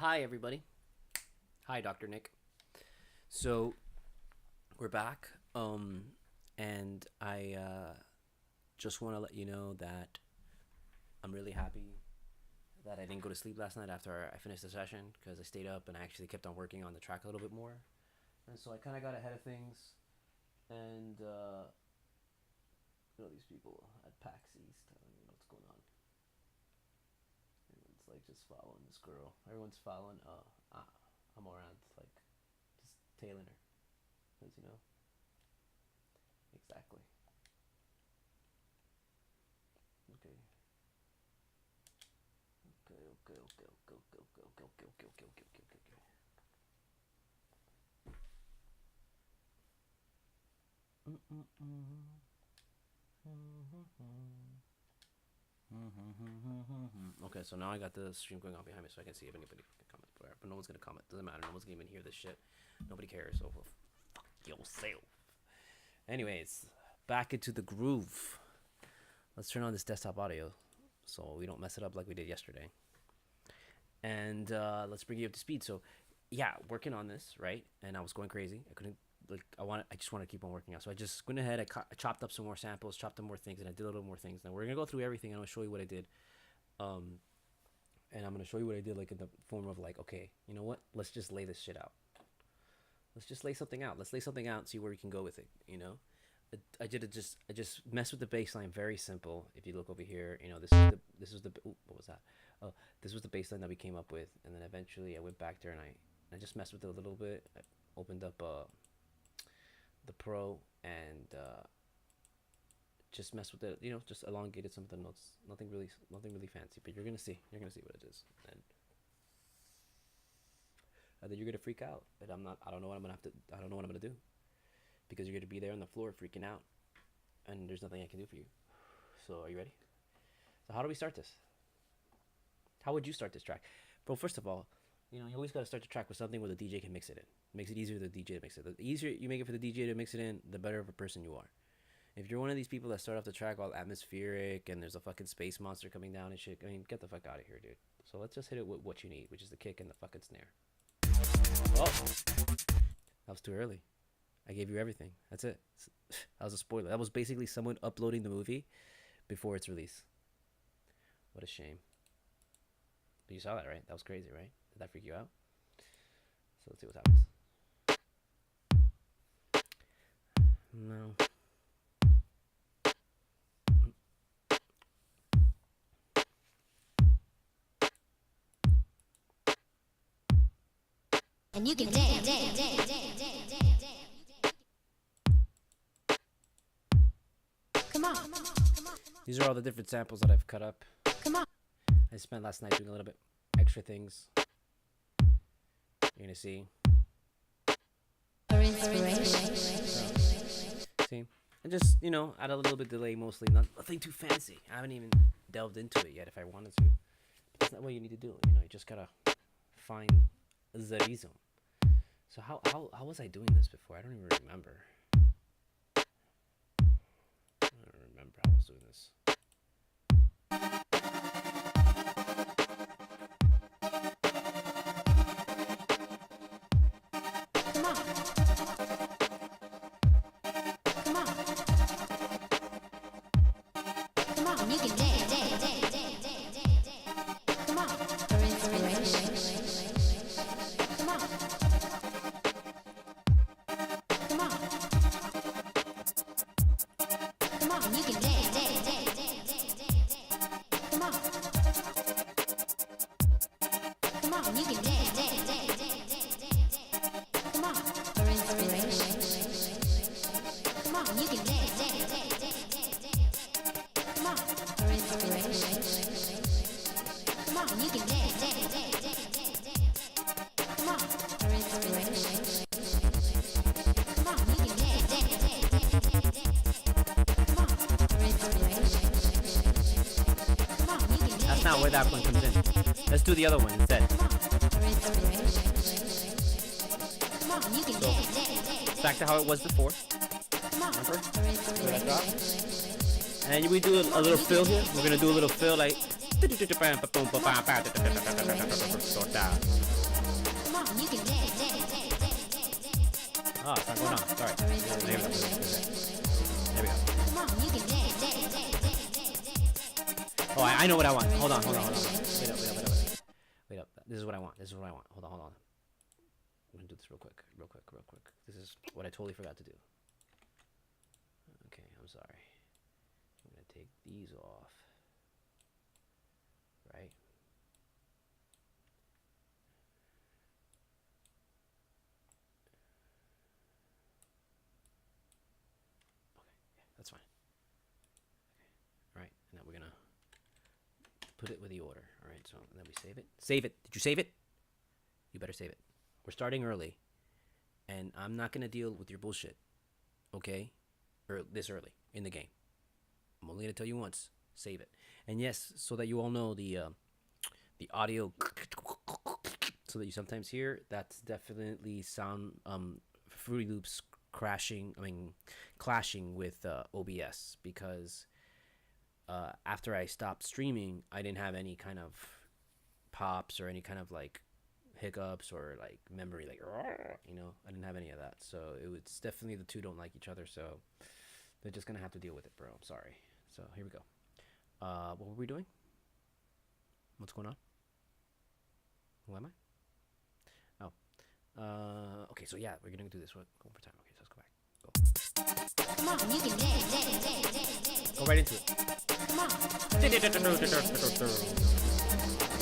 Hi, everybody. Hi, Dr. Nick. So, we're back. And I just want to let you know that I'm really happy that I didn't go to sleep last night after I finished the session because I stayed up and I actually kept on working on the track a little bit more. And so I kind of got ahead of things. And, these people at PAX East, I don't even know what's going on. Everyone's like just following this girl. Everyone's following Amaranth, like just tailing her, because exactly. Okay. Okay. Okay, so now I got the stream going on behind me so I can see if anybody can comment. But no one's gonna comment. Doesn't matter. No one's gonna even hear this shit. Nobody cares. So fuck yourself. Anyways, back into the groove. Let's turn on this desktop audio so we don't mess it up like we did yesterday. And let's bring you up to speed. So yeah, working on this, right? And I was going crazy. I couldn't I just want to keep on working out. So I just went ahead, I chopped up some more samples, chopped up more things, and I did a little more things. Now we're gonna go through everything and I'll show you what I did. And I'm gonna show you what I did, like in the form of like, okay, you know what? Let's just lay this shit out. Let's just lay something out. Let's lay something out and see where we can go with it. I just messed with the bass line, very simple. If you look over here, this was the what was that? Oh, this was the bass line that we came up with, and then eventually I went back there and I just messed with it a little bit. I opened up the Pro and just messed with it, just elongated some of the notes. Nothing really fancy, but you're gonna see what it is, and then you're gonna freak out. But I don't know what I'm gonna do, because you're gonna be there on the floor freaking out, and there's nothing I can do for you. So are you ready? So how do we start this? How would you start this track? Bro, first of all, you always got to start the track with something where the DJ can mix it in. It makes it easier for the DJ to mix it. The easier you make it for the DJ to mix it in, the better of a person you are. If you're one of these people that start off the track all atmospheric and there's a fucking space monster coming down and shit, I mean, get the fuck out of here, dude. So let's just hit it with what you need, which is the kick and the fucking snare. Oh, that was too early. I gave you everything. That's it. That was a spoiler. That was basically someone uploading the movie before its release. What a shame. But you saw that, right? That was crazy, right? Did that freak you out? So let's see what happens. No. And you can dance. Come on. These are all the different samples that I've cut up. Come on. I spent last night doing a little bit extra things. You're gonna see. For inspiration. See? And just, add a little bit delay mostly. Nothing too fancy. I haven't even delved into it yet if I wanted to. But that's not what you need to do. You just gotta find the rhythm. So how was I doing this before? I don't even remember. I don't remember how I was doing this. You can dance. Come on. For inspiration. Come on. Come on. Come on. You can dance. Come on. Come on. You can dance. Come on. For inspiration. Come on. You can dance. Come on, for inspiration. Come on, you can dance. Come on, for inspiration. Come on, you can dance. Come on, for inspiration. Come on, you can dance. That's not where that one comes in. Let's do the other one instead. Come on, for inspiration. Come on, you can dance. Back to how it was before. Come on, Remember? for inspiration. And we do a little fill here. We're gonna do a little fill like. you can dance, dance, dance, dance, dance, dance. Oh, it's not going on. Sorry. There we go. There we go. Come on, you can dance, dance, dance, dance, dance. Oh, I know what I want. Hold on. Wait up. This is what I want. Hold on. I'm gonna do this real quick. This is what I totally forgot to do. Okay, I'm sorry. I'm gonna take these off. Right? That's fine. Okay. All right, and now we're gonna put it with the order. All right, so then we save it. Save it. Did you save it? You better save it. We're starting early, and I'm not gonna deal with your bullshit. Okay, or this early in the game. I'm only gonna tell you once. Save it. And yes, so that you all know the audio, so that you sometimes hear. That's definitely sound Fruity Loops clashing with OBS, because after I stopped streaming, I didn't have any kind of pops or any kind of like hiccups or like memory, like, you know, I didn't have any of that. So it's definitely the two don't like each other, so they're just gonna have to deal with it, bro. I'm sorry. So here we go. What were we doing? What's going on? Who am I? Oh, okay, so yeah, we're gonna do this one more time. Okay, so let's go back. Go. Come on, you can dance, dance, dance, dance, dance. Go right into it. Come on. Come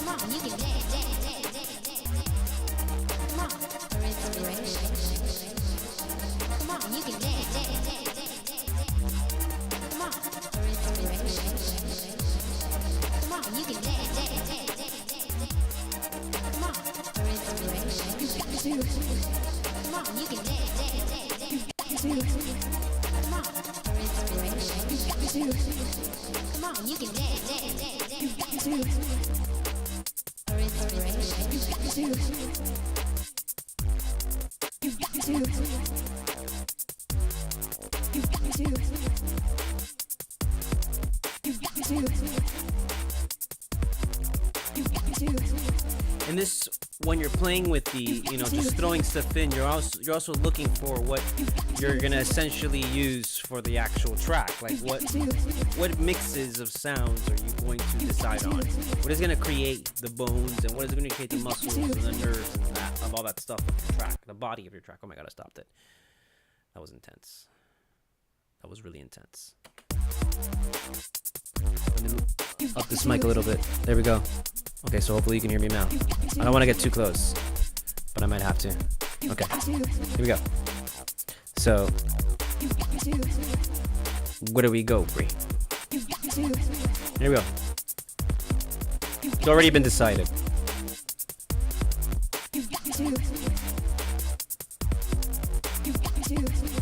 on, you can dance, dance, dance, dance, dance. Come on, for inspiration. Come on, you can dance, dance, dance, dance, dance. Come on, for inspiration. Come on, you can dance, dance, dance, dance, dance. Come on, for inspiration. Come on, you can dance, dance, dance, dance, dance. Come on, for inspiration. Come on, you can dance, dance, dance, dance, dance. For inspiration. And this, when you're playing with the, you know, just throwing stuff in, you're also looking for what you're gonna essentially use for the actual track. Like what mixes of sounds are you going to decide on? What is gonna create the bones, and what is gonna create the muscles and the nerves and that of all that stuff of your track, the body of your track. Oh my god, I stopped it. That was intense. That was really intense. Let me up this mic a little bit. There we go. Okay, so hopefully you can hear me now. I don't want to get too close, but I might have to. Okay, here we go. So, where do we go, Bree? Here we go. It's already been decided.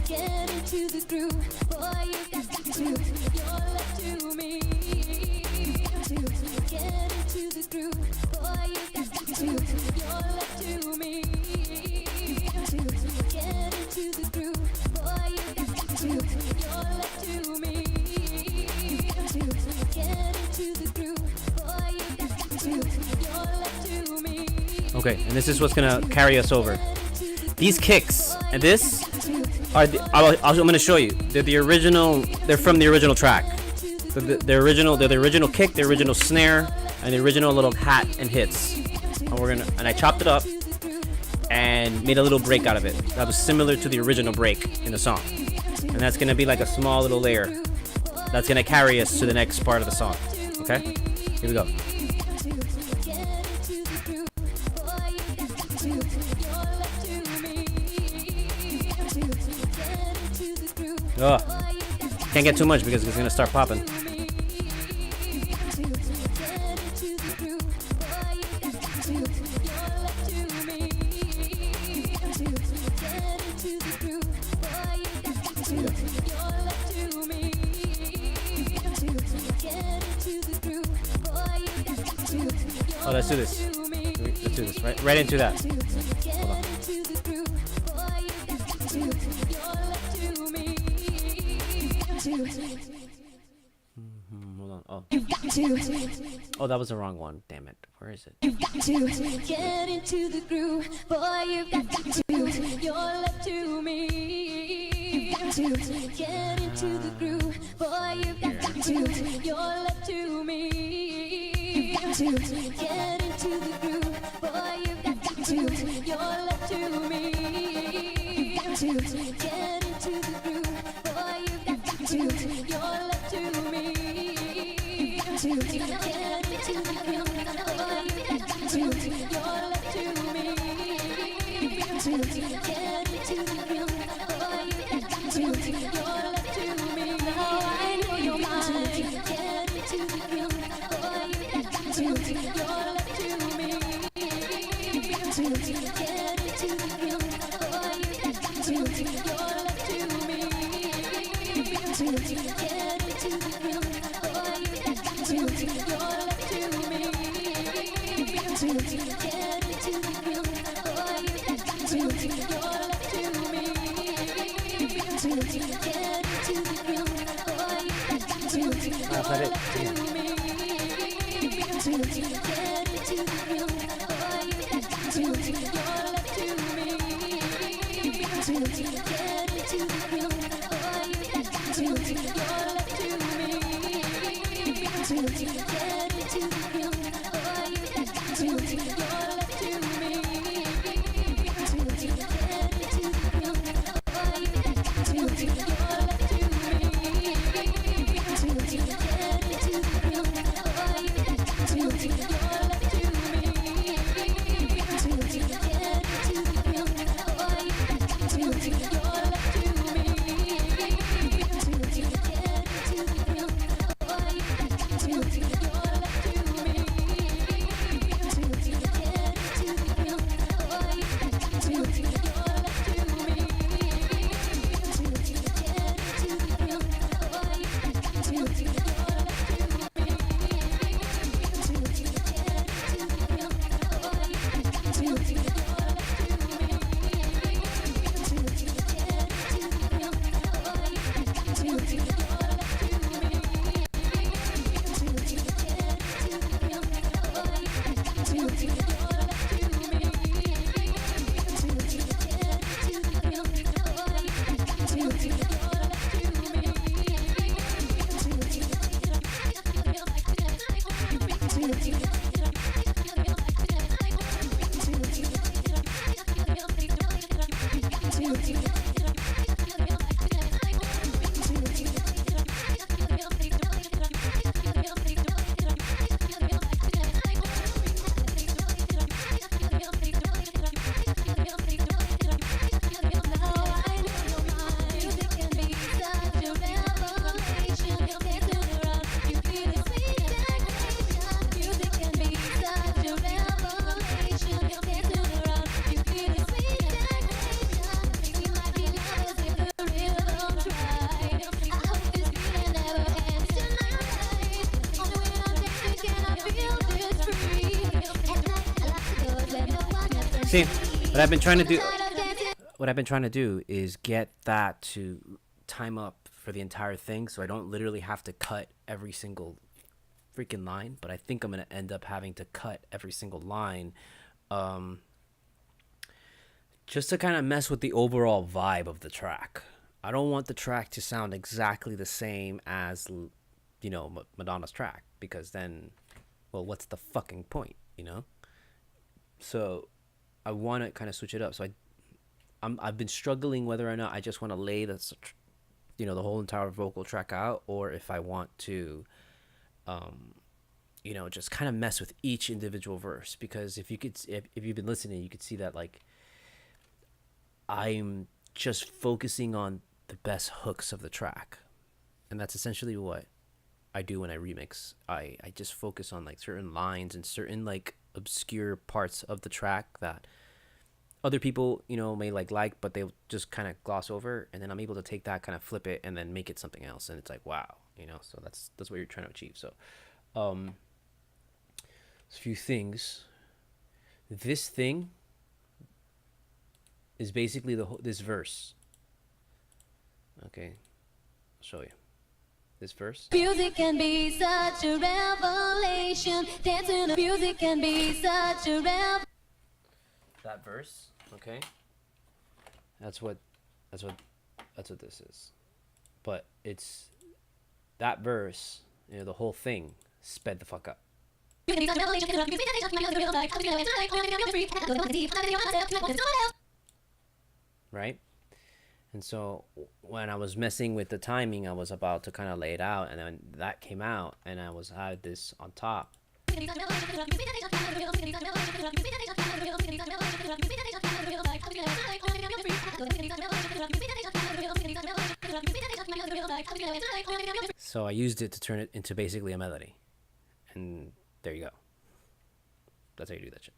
Get into the groove, boy, you got to prove your love to me. Get into the groove, boy, you got to prove your love to me. Get into the groove, boy, you got to prove your love to me. Get into the groove, boy, you got to prove your love to me. Okay, and this is what's gonna carry us over. These kicks and this are I'm gonna show you. They're the original. They're from the original track. They're the original kick, the original snare, and the original little hat and hits. And I chopped it up and made a little break out of it. That was similar to the original break in the song. And that's gonna be like a small little layer that's gonna carry us to the next part of the song. Okay? Here we go. Ugh. Can't get too much because it's gonna start popping. Oh, let's do this. Let's do this. Right into that. Hold on. Hold on. Oh. You've got to. Oh, that was the wrong one. Damn it. Where is it? You've got to get into the groove, boy. You've got to. You're left to me. You've got to get into the groove, boy. You've got to. You're left to me. You've got to get into the groove, boy. You've got to. You're left to me. You've got to get into the groove, boy. You've got to. You're left to me. You've got to get into the groove. That's not it. See, what I've been trying to do is get that to time up for the entire thing, so I don't literally have to cut every single freaking line. But I think I'm gonna end up having to cut every single line, just to kind of mess with the overall vibe of the track. I don't want the track to sound exactly the same as, you know, Madonna's track, because then, well, what's the fucking point, you know? So I want to kind of switch it up. So I've been struggling whether or not I just want to lay the, you know, the whole entire vocal track out, or if I want to, you know, just kind of mess with each individual verse. Because if you've been listening, you could see that, like, I'm just focusing on the best hooks of the track, and that's essentially what I do when I remix. I just focus on, like, certain lines and certain, like, obscure parts of the track that other people, you know, may like, but they'll just kind of gloss over, and then I'm able to take that, kind of flip it, and then make it something else, and it's like, wow, you know. So that's what you're trying to achieve. So a few things. This thing is basically this verse. Okay, I'll show you. This verse. Music can be such a revelation. Dancing to music can be such a revelation. That verse, okay. That's what this is. But it's that verse, you know, the whole thing sped the fuck up. Right? And so when I was messing with the timing, I was about to kind of lay it out, and then that came out, and I had this on top. So I used it to turn it into basically a melody. And there you go. That's how you do that shit.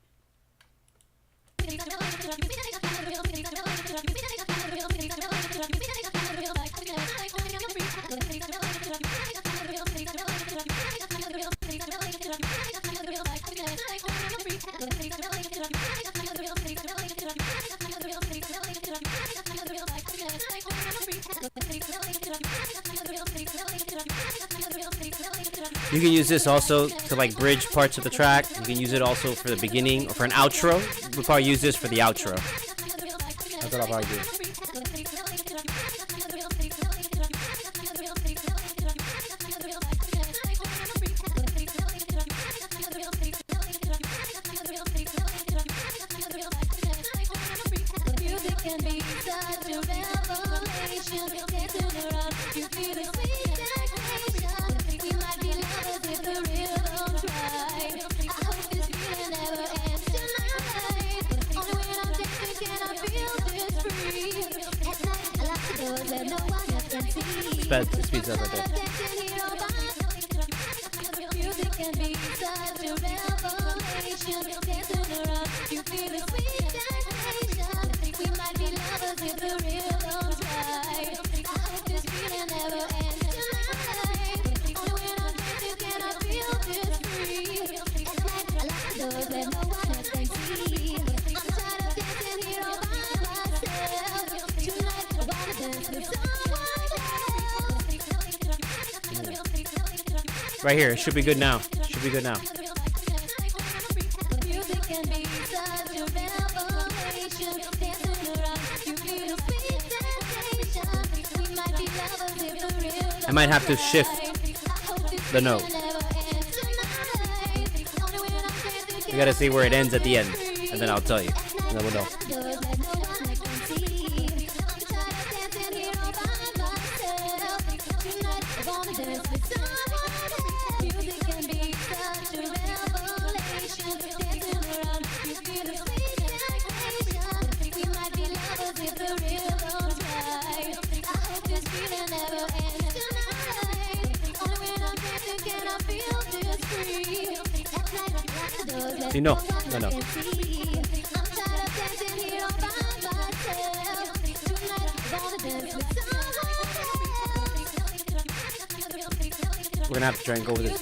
You can use this also to like bridge parts of the track. You can use it also for the beginning or for an outro. We'll probably use this for the outro. That's what I'll probably do. It speeds up right there. Right here, it should be good now. Should be good now. I might have to shift the note. We gotta see where it ends at the end, and then I'll tell you, and then we'll know. See, no. We're gonna have to try and go with this.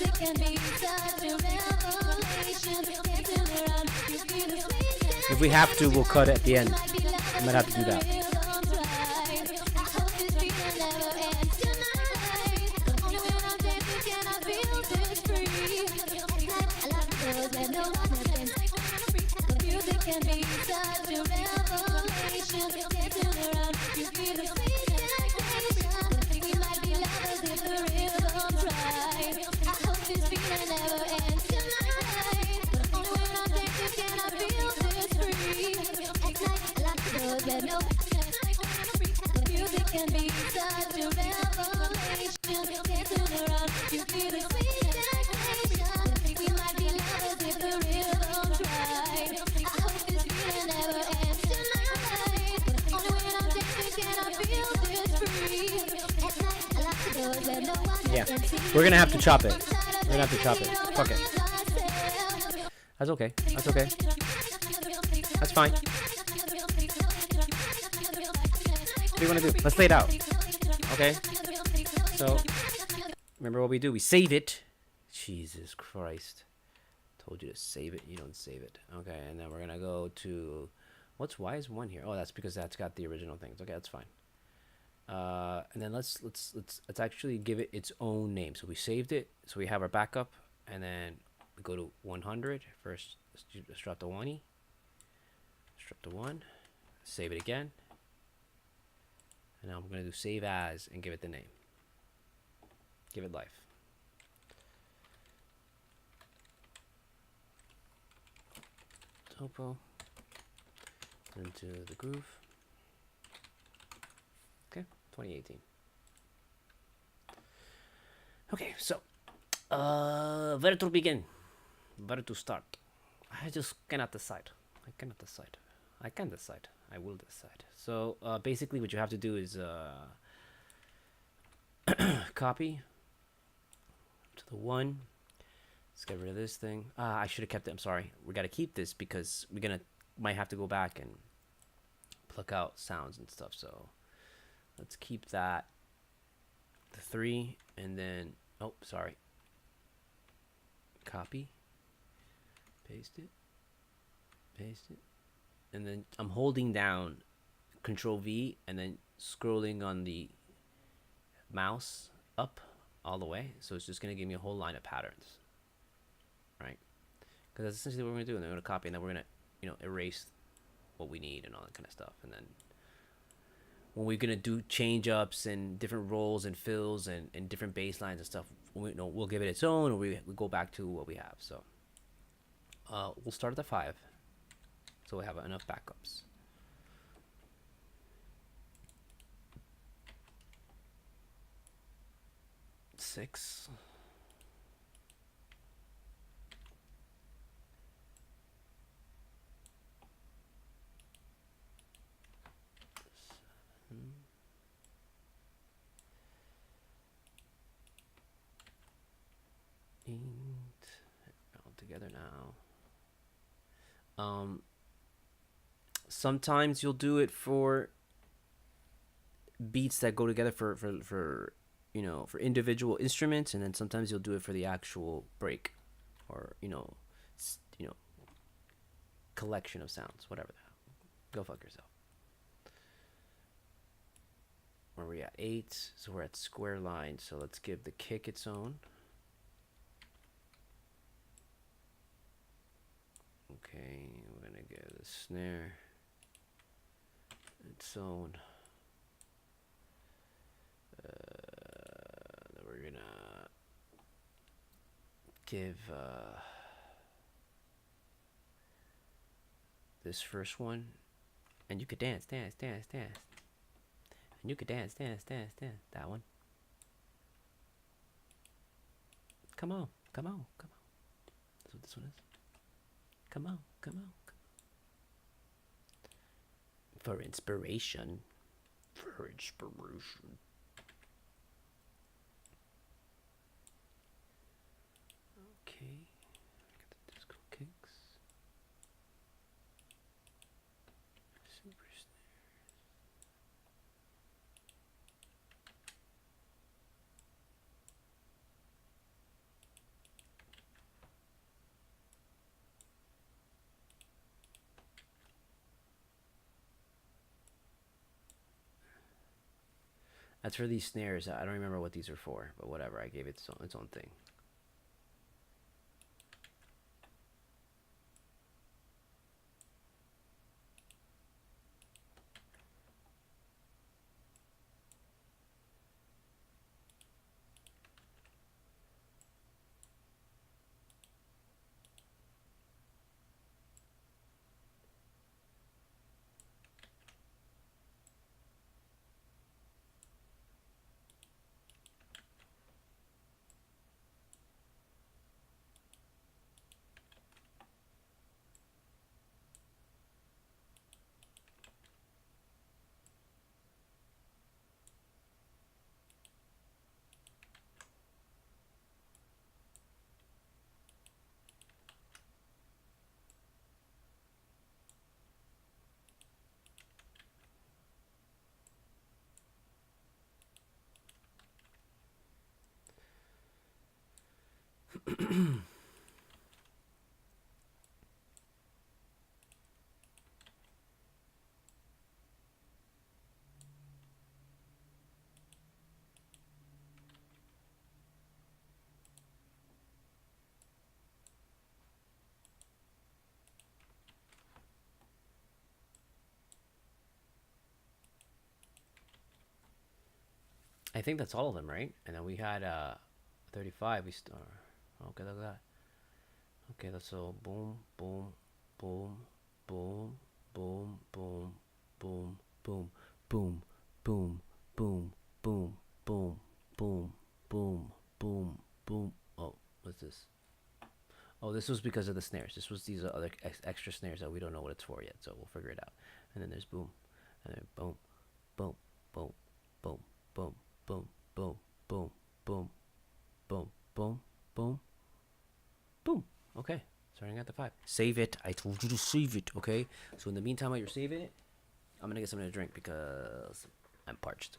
If we have to, we'll cut it at the end. I might have to do that. Yeah, we're gonna have to chop it. Fuck it. That's okay. That's fine. What do you want to do? Let's lay it out. Okay? So, remember what we do? We save it. Jesus Christ. Told you to save it. You don't save it. Okay, and then we're going to go to... Why is one here? Oh, that's because that's got the original things. Okay, that's fine. And then let's actually give it its own name. So we saved it. So we have our backup, and then we go to 100 first. Let's drop the 1. Let's drop the 1. Save it again. And now I'm gonna do save as and give it the name. Give it life. Topo into the groove. Okay, 2018. Okay, so where to begin? Where to start? I just cannot decide. I cannot decide. I can decide. I will decide. So basically what you have to do is copy to the 1. Let's get rid of this thing. I should have kept it. I'm sorry. We got to keep this because we're might have to go back and pluck out sounds and stuff. So let's keep that. The 3 and then sorry. Copy. Paste it. Paste it. And then I'm holding down Control V and then scrolling on the mouse up all the way. So it's just going to give me a whole line of patterns. Right? Because that's essentially what we're going to do. And then we're going to copy and then we're going to, erase what we need and all that kind of stuff. And then when we're going to do change ups and different rolls and fills and different bass lines and stuff, we'll give it its own, or we go back to what we have. So we'll start at the 5. So we have enough backups. Six. All together now. Sometimes you'll do it for beats that go together for individual instruments, and then sometimes you'll do it for the actual break, or collection of sounds, whatever the hell. Go fuck yourself. Where are we at? 8. So we're at square line. So let's give the kick its own. Okay, we're gonna give the snare its own. Then we're gonna give this first one, and you could dance. And you could dance. That one. Come on. That's what this one is. Come on. For inspiration. Okay. Got the disco kicks. Super snares. As for these snares, I don't remember what these are for, but whatever. I gave it its own thing. I think that's all of them, right? And then we had 35. We start. Okay, look at that. Okay, that's so boom, boom, boom, boom, boom, boom, boom, boom, boom, boom, boom, boom, boom, boom, boom, boom, boom. Oh, what's this? Oh, this was because of the snares. This was these other extra snares that we don't know what it's for yet, so we'll figure it out. And then there's boom, and then boom, boom, boom, boom, boom, boom, boom, boom, boom, boom, boom, boom, boom. Okay, starting at the 5. Save it. I told you to save it. Okay. So in the meantime, while you're saving it, I'm gonna get something to drink because I'm parched.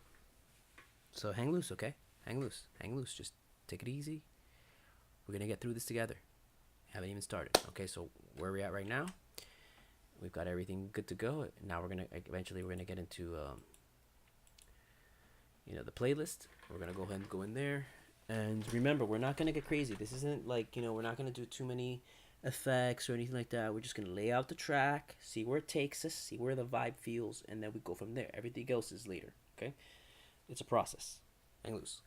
So hang loose, okay? Hang loose. Hang loose. Just take it easy. We're gonna get through this together. Haven't even started. Okay, so where we're at right now, we've got everything good to go. Now we're gonna get into the playlist. We're gonna go ahead and go in there. And remember, we're not gonna get crazy. This isn't like we're not gonna do too many effects or anything like that. We're just gonna lay out the track, see where it takes us, see where the vibe feels, and then we go from there. Everything else is later. Okay, it's a process. Hang loose.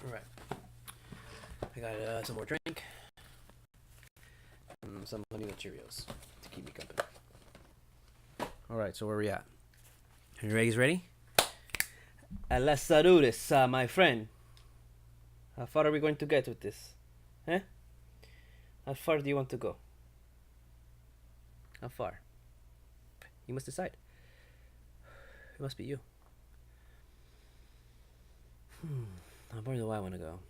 All right. I got some more drink, and some honey nut Cheerios to keep me company. All right, so where we at? Are you guys ready? Las saludes, my friend. How far are we going to get with this? Huh? How far do you want to go? How far? You must decide. It must be you. How far do I want to go?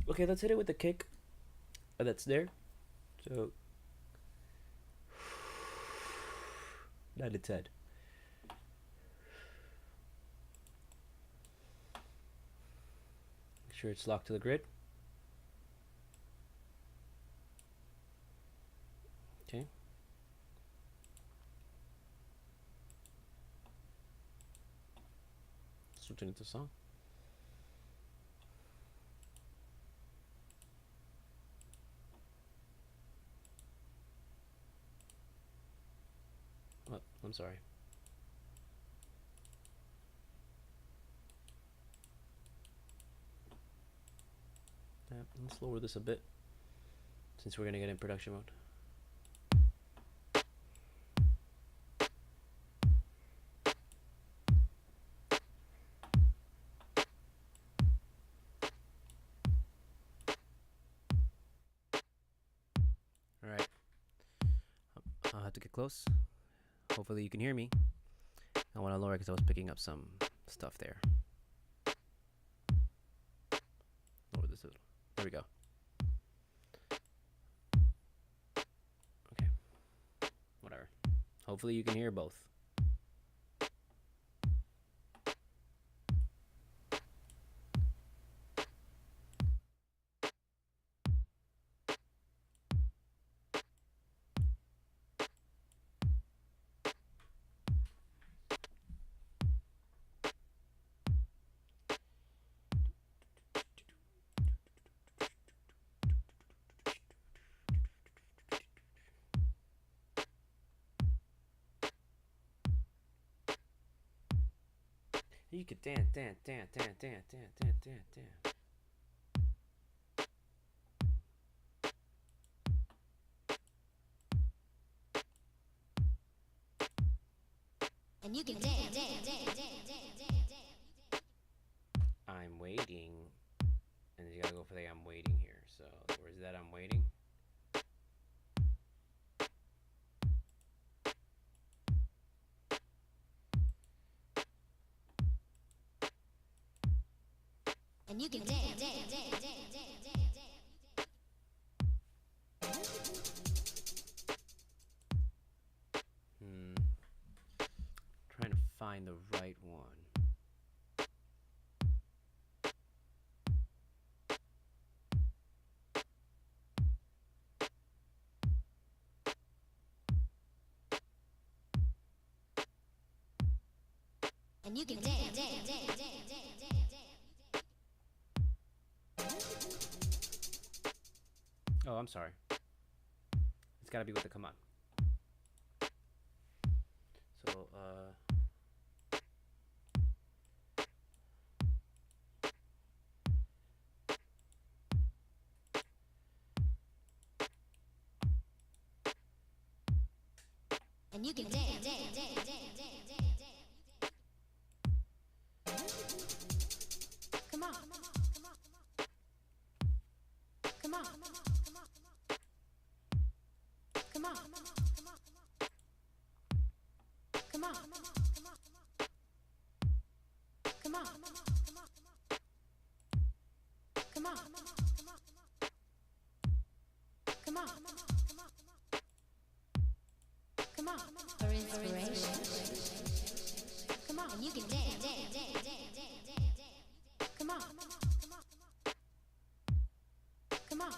Okay, let's hit it with the kick that's there. So, 9 to 10. Make sure it's locked to the grid. Okay. Switching into song. Oh, I'm sorry. Let's lower this a bit since we're gonna get in production mode. All right. I'll have to get close. Hopefully you can hear me. I want to lower because I was picking up some stuff there. Lower this a little. There we go. Okay. Whatever. Hopefully you can hear both. You could dance, dance, dance, dance, dance, dance, dance, dance, dance. And you can dance. I'm waiting. And you gotta go for the I'm waiting here. So, where's that I'm waiting? And you can dance. Trying to find the right one. And you can dance. Oh, I'm sorry. It's gotta be with the come on. So, And you can dance. Come on. Come on. Come on. Come on. Come on. Come on. Come on. Come on. For inspiration. Come on, you can dance. Come on. Come on.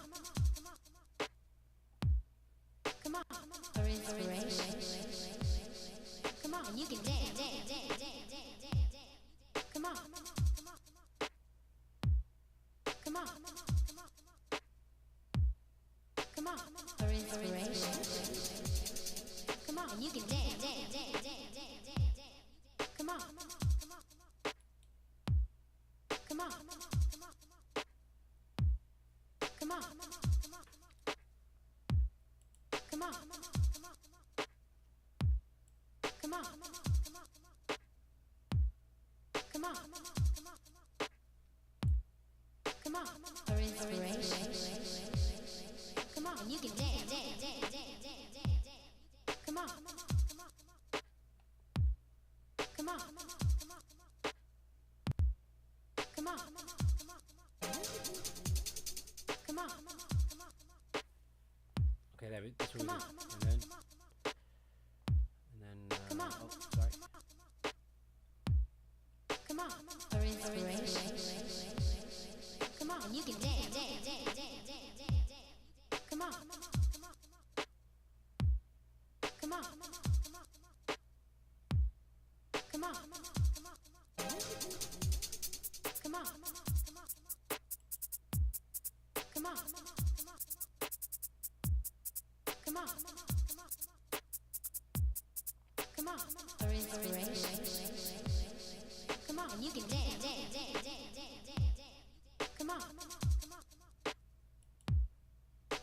Come on. For inspiration. Come on, you can dance. Come on. Come on. Come on. For inspiration. Come on, you can dance. Come on. Come on. Come on. Come on. Come on. Come on. Come on. For inspiration. Come on, you can dance. Come on. Come on. Come on. Come on. okay, that's what we Come do. on. And then, Come on. oh, sorry. Come on. For inspiration. Come on, you can dance. Come on. Come on. Come on. Come on. Come on. Come on. Come on. For inspiration. Come on, you can dance. Come on.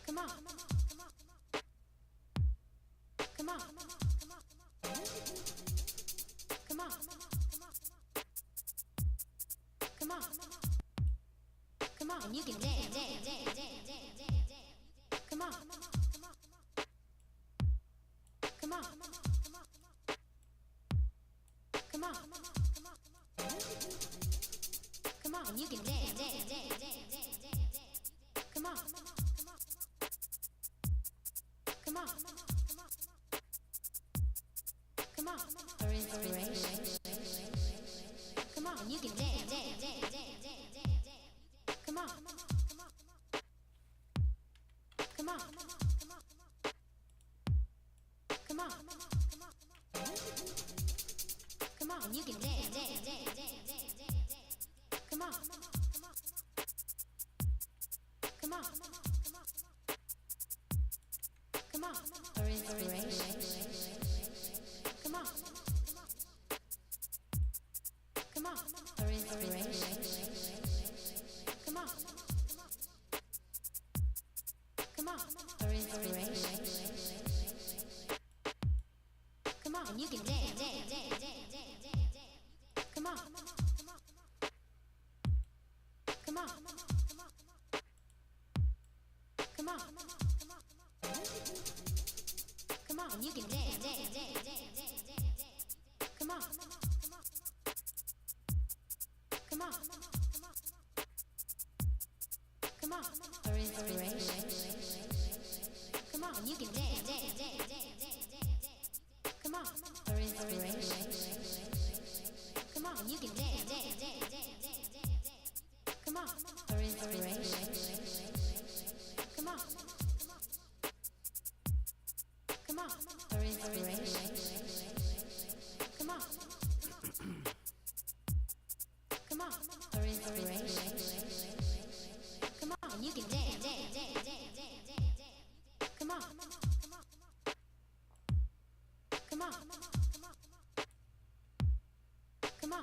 Come on. Come on. Come on. Come on. Come on, and you can dance. Come on. Come on. Come on. Come on, and you can dance. Come on. Come on. Come on. For inspiration. Come on, you can dance. Come on. Come on. Come on. Come on, you can dance. Come on. Come on. Come on. For inspiration. Come on. Come on. For inspiration. Come on. Come on. For inspiration. Come on, and you can dance. on. Come on, you can dance, dance, dance, dance, dance, dance. Come on. Come on. Come on. For inspiration. Come on, you can dance, dance, dance, dance, dance, dance. Come on. For inspiration. Come on, you can dance, dance, dance, dance, dance, dance. Come on. For inspiration. Come on. Come on. For inspiration. Come on. Come on. For inspiration. Come on, you can dance, dance, dance, dance, dance, dance. Come on. Come on. Come on.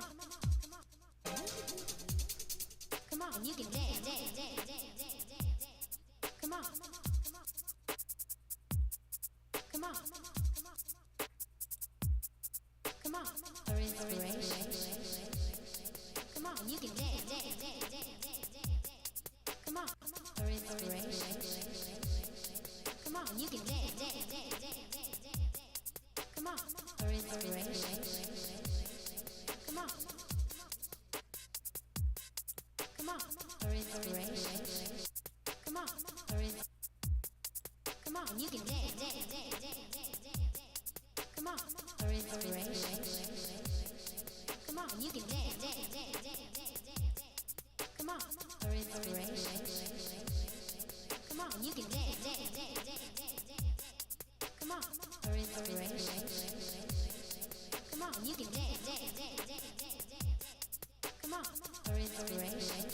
Come on, you can dance, dance, dance, dance, dance, dance. Come on. Come on. Come on. For inspiration. Come on, you can dance, dance, dance, dance, dance, dance. Come on. For inspiration. Come on, you can dance, dance, dance, dance, dance, dance. Come on. For inspiration. Come on. Come on. For inspiration. Come on. For inspiration. Come on, you can dance, dance, dance, dance, dance, dance. Come on, for inspiration. Come on, you can dance, dance, dance, dance, dance, dance. Come on, for inspiration. Come on, you can dance, dance, dance, dance, dance, dance. Come on, for inspiration. Come on, you can dance, dance, dance, dance, dance, dance. Come on, for inspiration.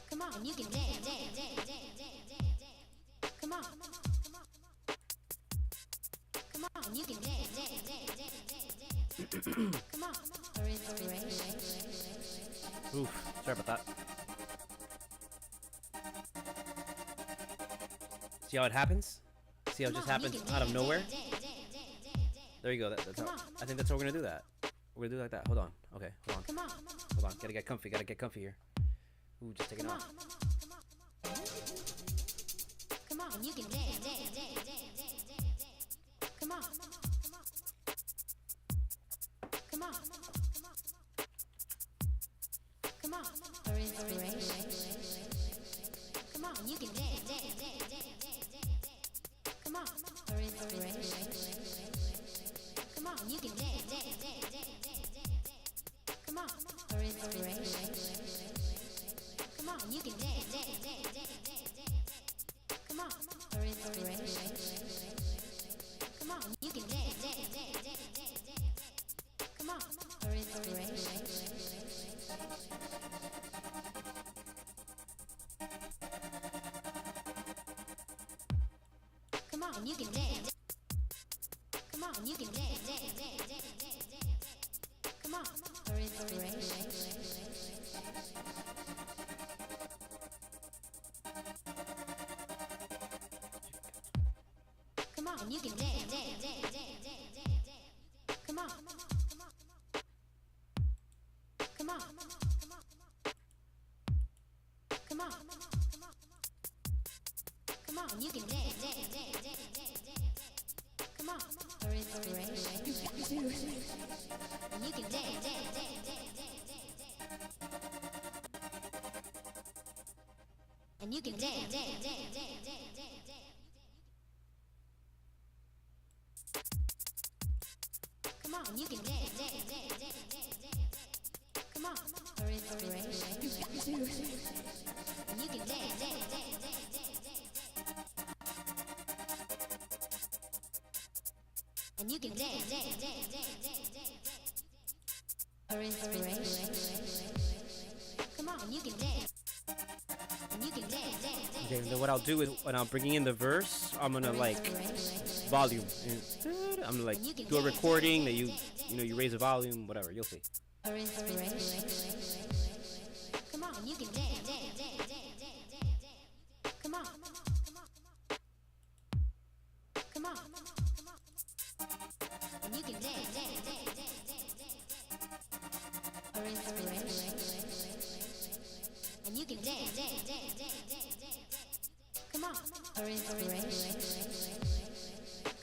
Come on, you can dance, dance, dance, dance, dance, dance. Come on. Come on, you can dance, dance, dance, dance, dance. Come on, for inspiration. Oof, sorry about that. See how it happens? See how it just happens out of nowhere? There you go. That's how. I think that's how we're gonna do that. We're gonna do it like that. Hold on. Okay, hold on. Come on. Hold on. Gotta get comfy. Gotta get comfy here. Ooh, just take it off. Come on, you can dance, dance, dance, dance, dance, dance. Come on. Come on. Come on, for inspiration. Come on, you can dance, dance, dance, dance, dance, dance. Come on, for inspiration. Come on, you can dance, dance, dance, dance, dance, dance. Come on, for inspiration. Come on, you can dance, dance, dance, dance, dance, dance. Come on, for inspiration. Come on, you can dance, dance, dance, dance, dance, dance. Come on, for inspiration. Come on, you can dance. Come on, you can dance, dance, dance, dance, dance, dance. Come on, for inspiration. Come on, you can dance, dance, dance, dance, dance, dance, dance. Come on. Come on. Come on. Come on, you can dance, dance, dance, dance, dance, dance. Come on, for inspiration. And you can dance, dance, dance, dance, dance, dance. And you can dance, dance, dance, dance, dance, dance. Come on, you can dance, dance, dance, dance, dance, dance. Come on, for inspiration. And you can dance, dance, dance, dance, dance, dance. And you can dance, dance, dance, dance, dance, dance. For inspiration. Come on, you can dance. And you can dance, dance, dance. Okay, then what I'll do is when I'm bringing in the verse, I'm gonna like volume. I'm gonna like do a recording that you raise the volume, whatever. You'll see. For inspiration. Come on, you can dance, dance, dance, dance, dance, dance. Come on. Come on. And you can dance, dance, dance, dance, dance, dance. for inspiration. And you can dance. Come on, for inspiration.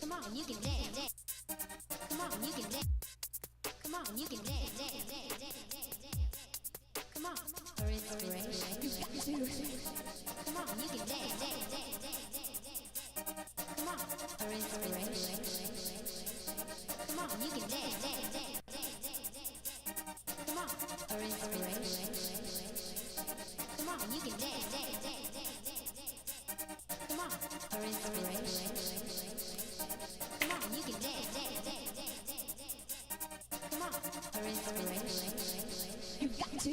Come on, you can dance. Come on, you can dance. Come on, you can dance. Come on, for inspiration. You got to do it. Come on, you can dance. Come on, for inspiration. Come on, you can dance. Come on, for inspiration. Come on, you can dance. Come on, for inspiration. Come on, you can dance. Come on, for inspiration. You got to.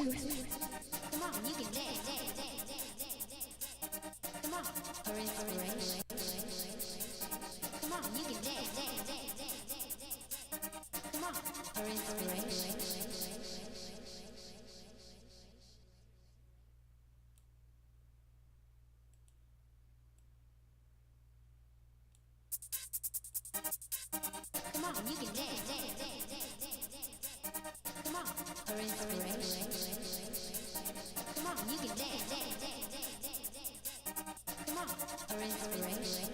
Come on, you can dance. Come on, for inspiration. Come on, you can dance. Come on, for inspiration. Come on, you can dance. Come on, for inspiration. Come on, you can dance. Come on, for inspiration.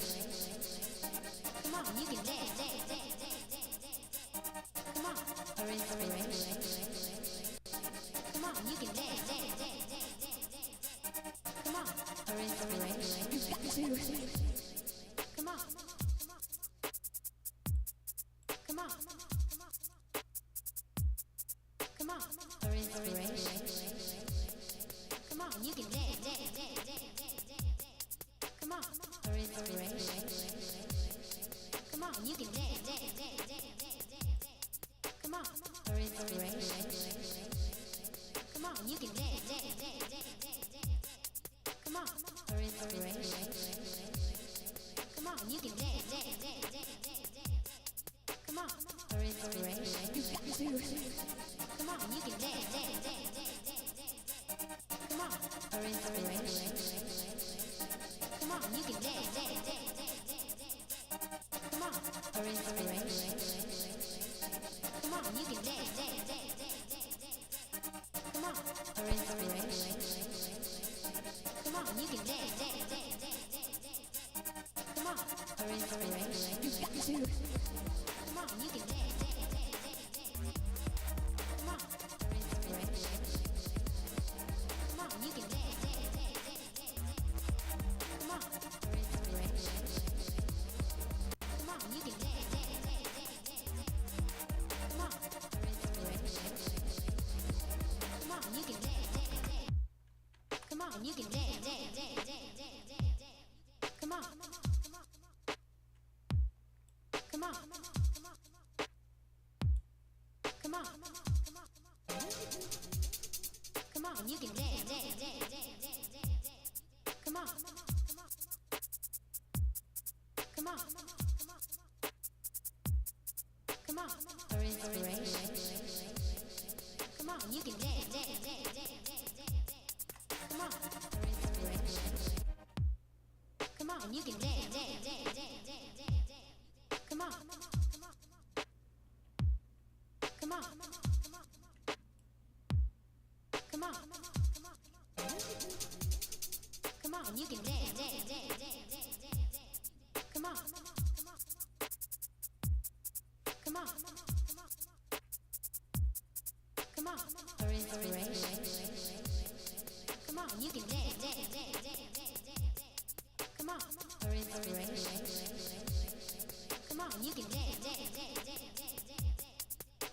Come on, you can dance. Come on, for inspiration. Come on, you can dance. Come on, for inspiration. You got to. Come on. Come on. Come on, for inspiration. Come on, you can dance. Come on, for inspiration. Come on, you can dance. Come on, for inspiration. Come on, you can dance. Come on, for inspiration. Come on, you can dance. Come on, for inspiration. You got to do it. Come on, you can dance. Come on, for inspiration. Come on, you can dance. Come on, for inspiration. Come on, you can dance. Come on, for inspiration. Come on, you can dance. Come on, for inspiration. You got to. Come on, you can dance. Come on, for inspiration. Come on, you can dance. Come on, for inspiration. Come on, you can dance. Come on, for inspiration. Come on, you can dance. Come on, you can dance. Come on. Come on. Come on. Come on, you can dance. Come on. Come on. Come on, for inspiration. Come on, you can dance. Come on, for inspiration. Come on, you can dance. Come on. Come on. Come on. Come on, you can dance. Come on. Come on. Come on, for inspiration. Come on, you can dance. Come on, for inspiration. Come on, you can dance.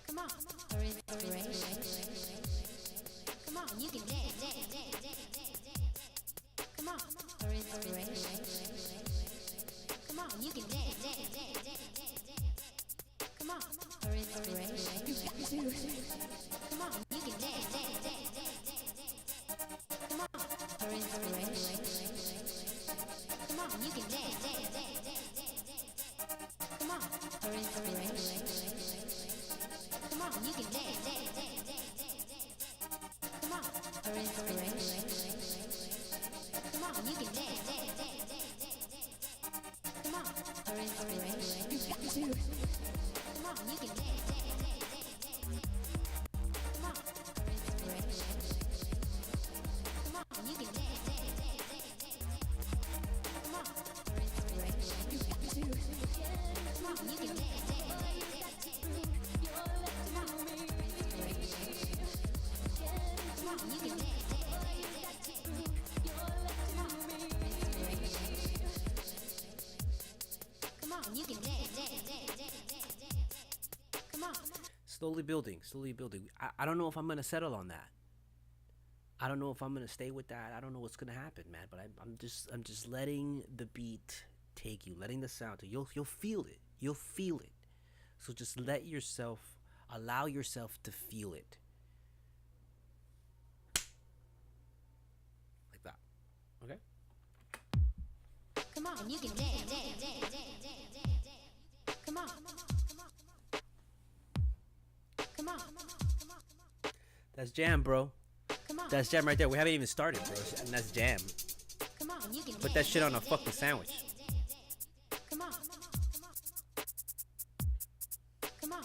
Come on, for inspiration. Come on, you can dance. Come on, for inspiration. Come on, you can dance. Come on, for inspiration. You got to. Come on, you can dance. Come on, for inspiration. Come on, you can dance. Come on, for inspiration. Come on, you can dance. Come on, for Slowly building, slowly building. I don't know if I'm gonna settle on that. I don't know if I'm gonna stay with that. I don't know what's gonna happen, man. But I'm just letting the beat take you, letting the sound. You'll feel it. You'll feel it. So just allow yourself to feel it, like that. Okay. Come on, you can dance. Come on. Come on. That's jam, bro. Come on. That's jam right there. We haven't even started, bro, and that's jam. Come on, you can Put that shit on a fucking sandwich. Come on. Come on.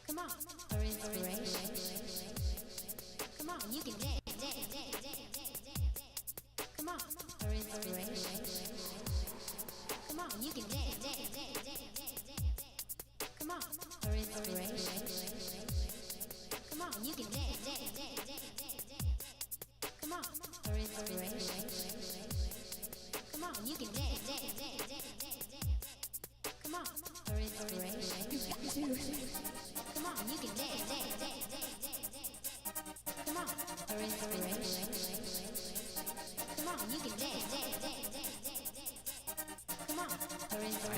Come on. For inspiration. Come on, you can dance. Come on. For inspiration. Come on, you can dance. Come on. For inspiration. Come on, you can dance. Come on. For inspiration. Come on, you can dance. Come on. For inspiration. Come on, you can dance. Come on. For inspiration. Come on, you can dance. Come on. For inspiration.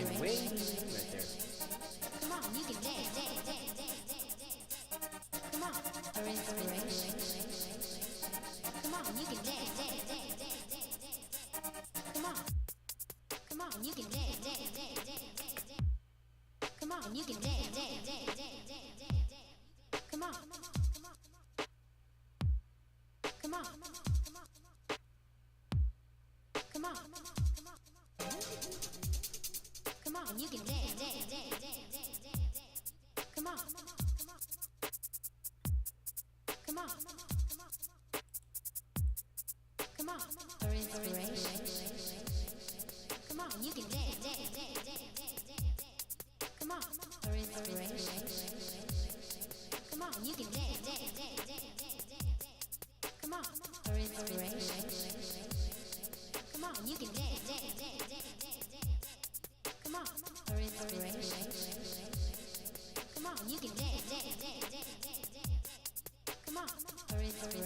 I'm waiting right there. Come on, you can dance. Come on, for inspiration. Come on, you can dance. Come on. Come on, you can dance. Come on, you can dance. Come on. Come on. Come on. Come on, you can dance. Come on. Come on. Come on. For inspiration. Come on, you can dance. Come on. For inspiration. Come on, you can dance. Come on. For inspiration. Come on, you can dance. Come on. For inspiration. Come on, you can dance. Come on, for inspiration.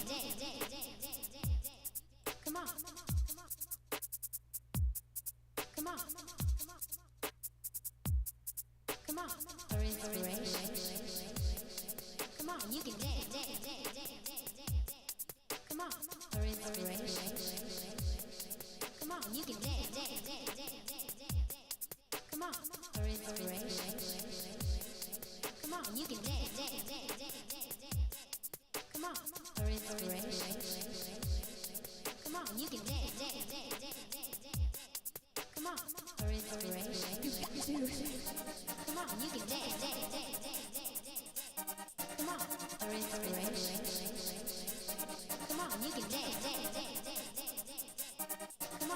Come on, you can dance. Come on, for inspiration. Come on, you can dance. Come on, for inspiration. Come on, you can dance. Come on, for inspiration. Come on, you can dance. Come on, for inspiration. Come on, you can dance. Come on, for inspiration. Come on, you can dance. Come on, for inspiration. Come on, you can dance. Come on, for inspiration. Come on, you can dance. Come on, for inspiration. Come on, you can dance. Come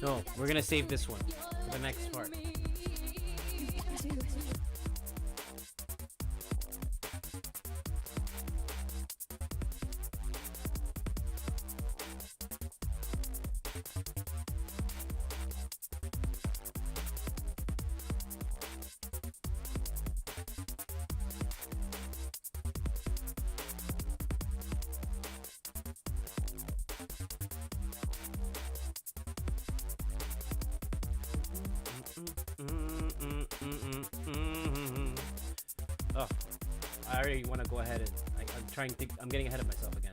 No, we're gonna save this one for the next part. Oh, I already want to go ahead and I'm trying to think. I'm getting ahead of myself again.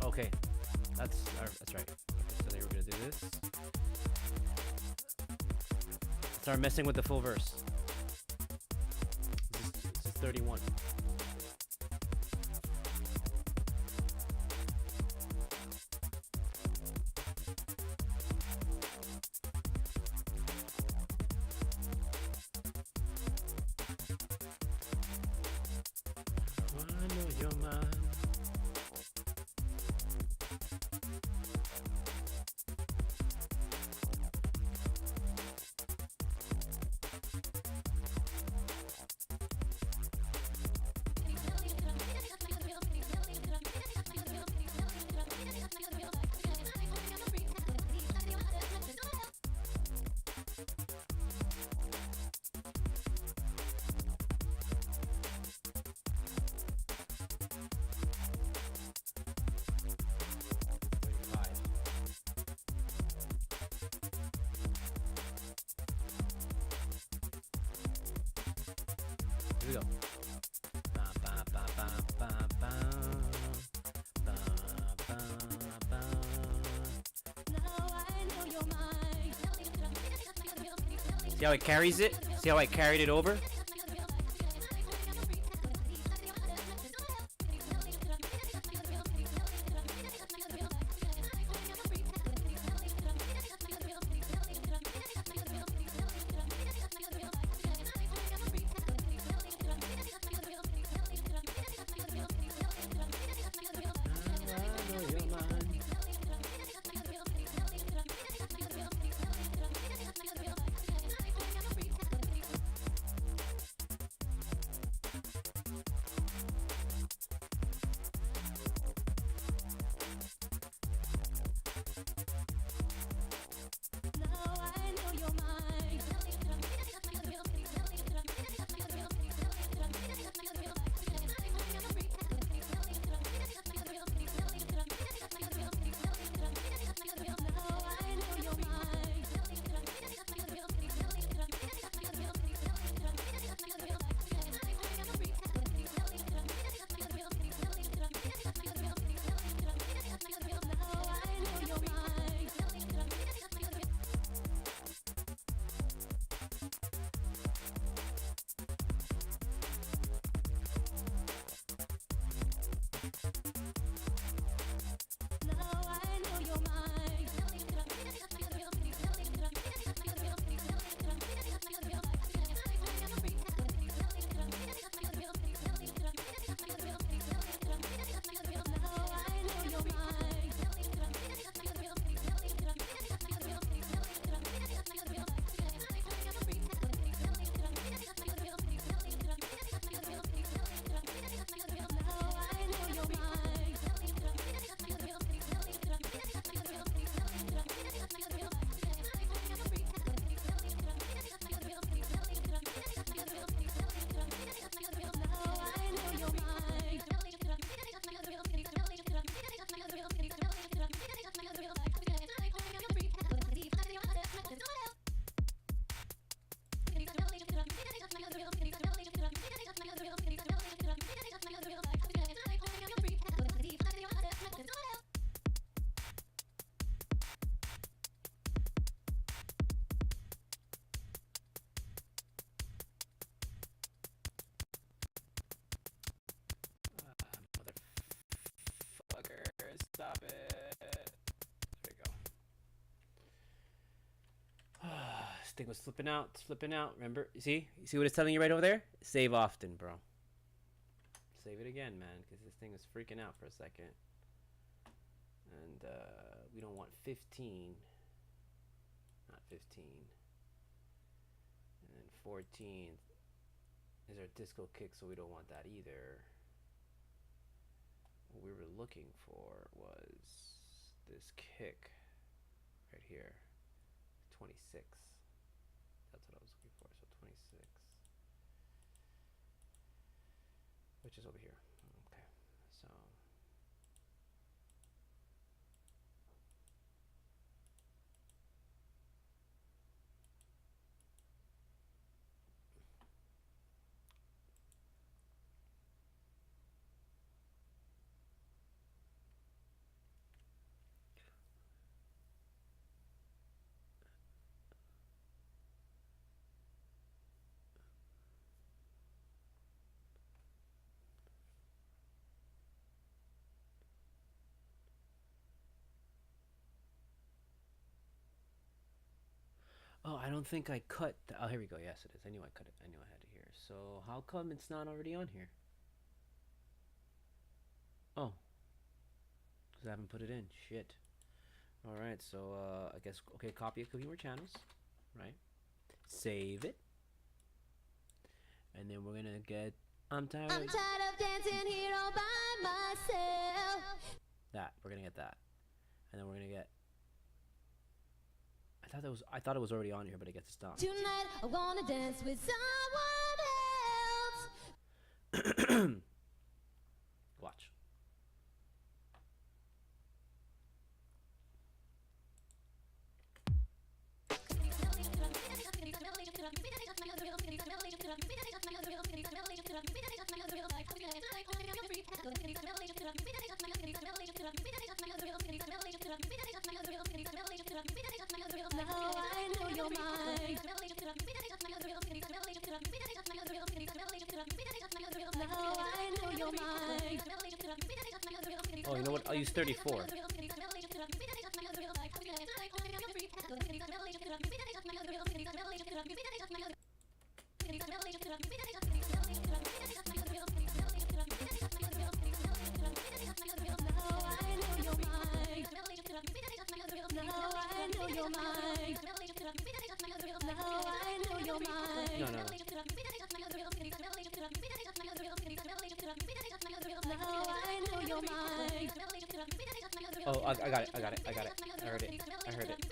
Okay, that's right. Okay, so they were gonna do this. Start messing with the full verse. This is 31. I know you're mine. Here we go. Ba, ba, ba, ba, ba, ba. Ba, ba, ba. See how it carries it? See how I carried it over? This thing was flipping out. It's flipping out. Remember? You see what it's telling you right over there? Save often, bro. Save it again, man, because this thing was freaking out for a second. And we don't want 15. Not 15. And then 14 is our disco kick, so we don't want that either. What we were looking for was this kick right here. 26. That's what I was looking for. So 26. Which is over here. Okay. So oh, I don't think I cut. Oh, here we go. Yes, it is. I knew I cut it. I knew I had it here. So how come it's not already on here? Oh, because I haven't put it in. Shit. All right. So I guess okay. Copy a few more channels, right? Save it, and then we're gonna get. I'm tired of dancing here all by myself. That we're gonna get that, and then we're gonna get. I thought it was already on here, but I guess it's not. Tonight I wanna dance with someone else. Watch. Oh, you know what? I'll use 34. Oh, I got it. I heard it. I heard it.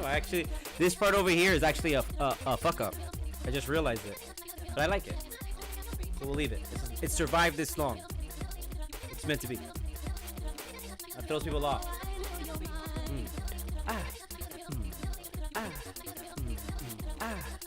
Actually, this part over here is actually a fuck up. I just realized it, but I like it, so we'll leave it. It's survived this long. It's meant to be. throws people off. Ah. Ah. Ah.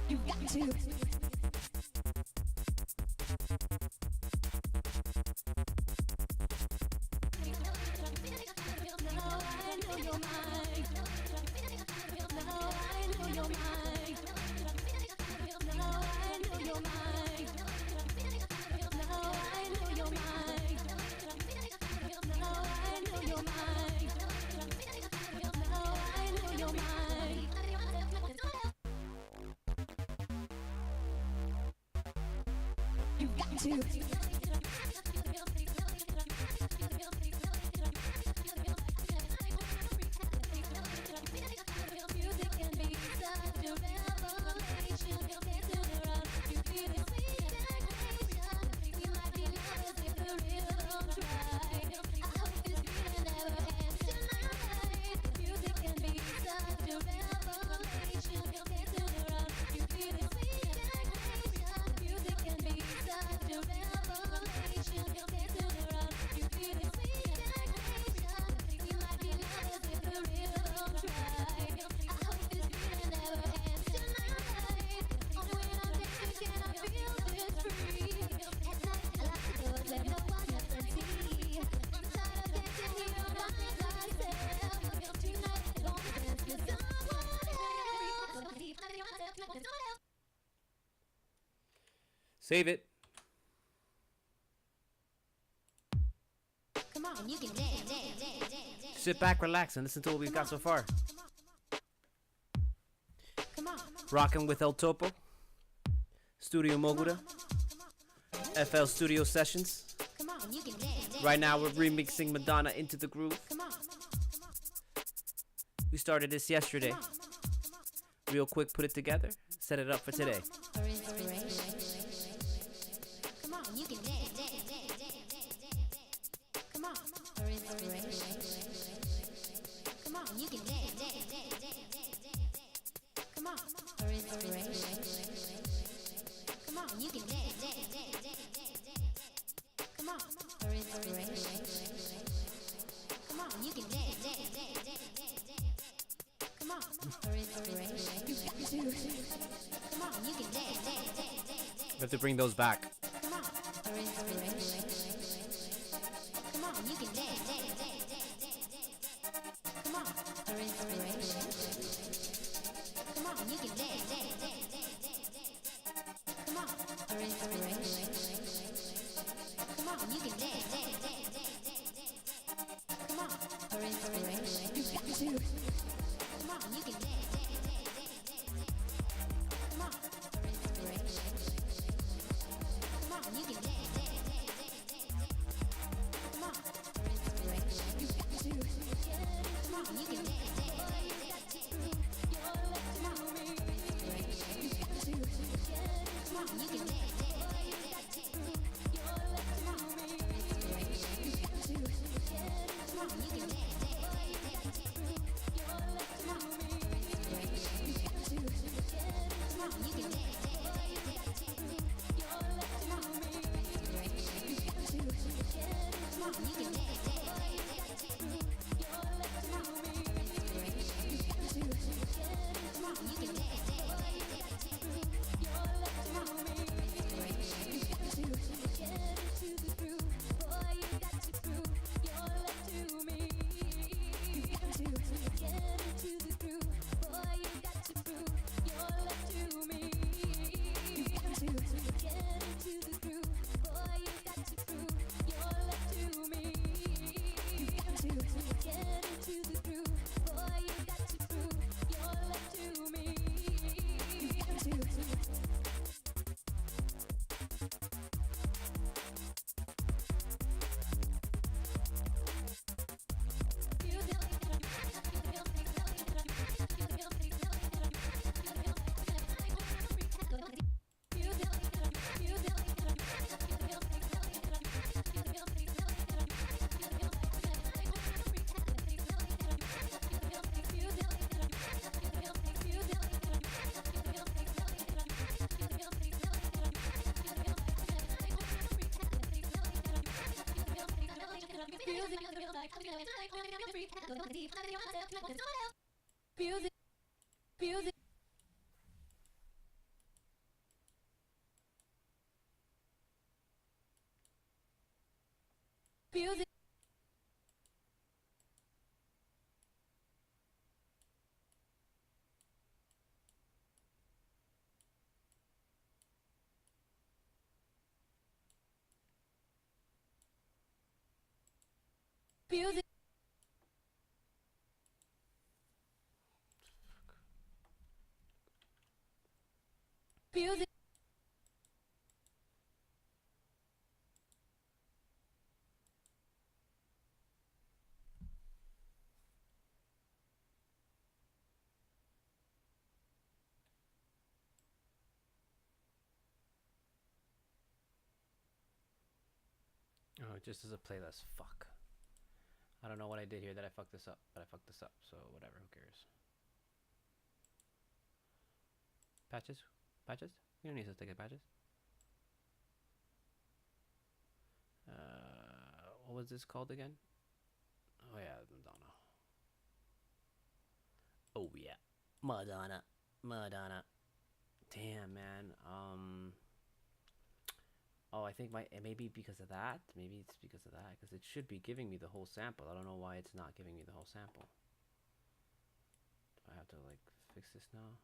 You got to. You got to. Music can be such a Save it. Come on, you can dance. Sit back, relax, and listen to what we've got so far. Come on, Rocking with El Topo, Studio Mogura, FL Studio Sessions. come on, you can dance. Right now we're remixing Madonna Into the Groove. Come on, We started this yesterday. Real quick, put it together, set it up for today. for inspiration. Come on, you can dance. Come on, for inspiration. Come on, you can dance. Come on, for inspiration. Come on, you can dance. Come on, for inspiration. Come on, you can dance. Come on, for inspiration. Come on, you can dance. We have to bring those back. Come on, for inspiration. Come on, you can dance. Come on, for inspiration. Come on, you can dance. Come on, for inspiration. Come on, you can dance. Come on, for inspiration. Come on, you can dance. Come on, for inspiration. Come on, you can dance. Come on, for inspiration. Come on, you can dance. Come on, for inspiration. Come on, you can dance. Come on, for inspiration. Come on, you can dance. Come on, for inspiration. Come on, you can dance. Come on, for inspiration. Come on, you can dance. Come on, for inspiration. Come on, you can dance. Come on, for inspiration. Oh, just as a playlist. Fuck. I don't know what I did here that I fucked this up, but I fucked this up, so whatever, who cares? Patches? Patches? You don't need to take it, patches. What was this called again? Oh yeah, Madonna. Oh yeah, Madonna, Madonna. Damn, man. Oh, I think maybe because of that. Maybe it's because of that. Because it should be giving me the whole sample. I don't know why it's not giving me the whole sample. Do I have to like fix this now?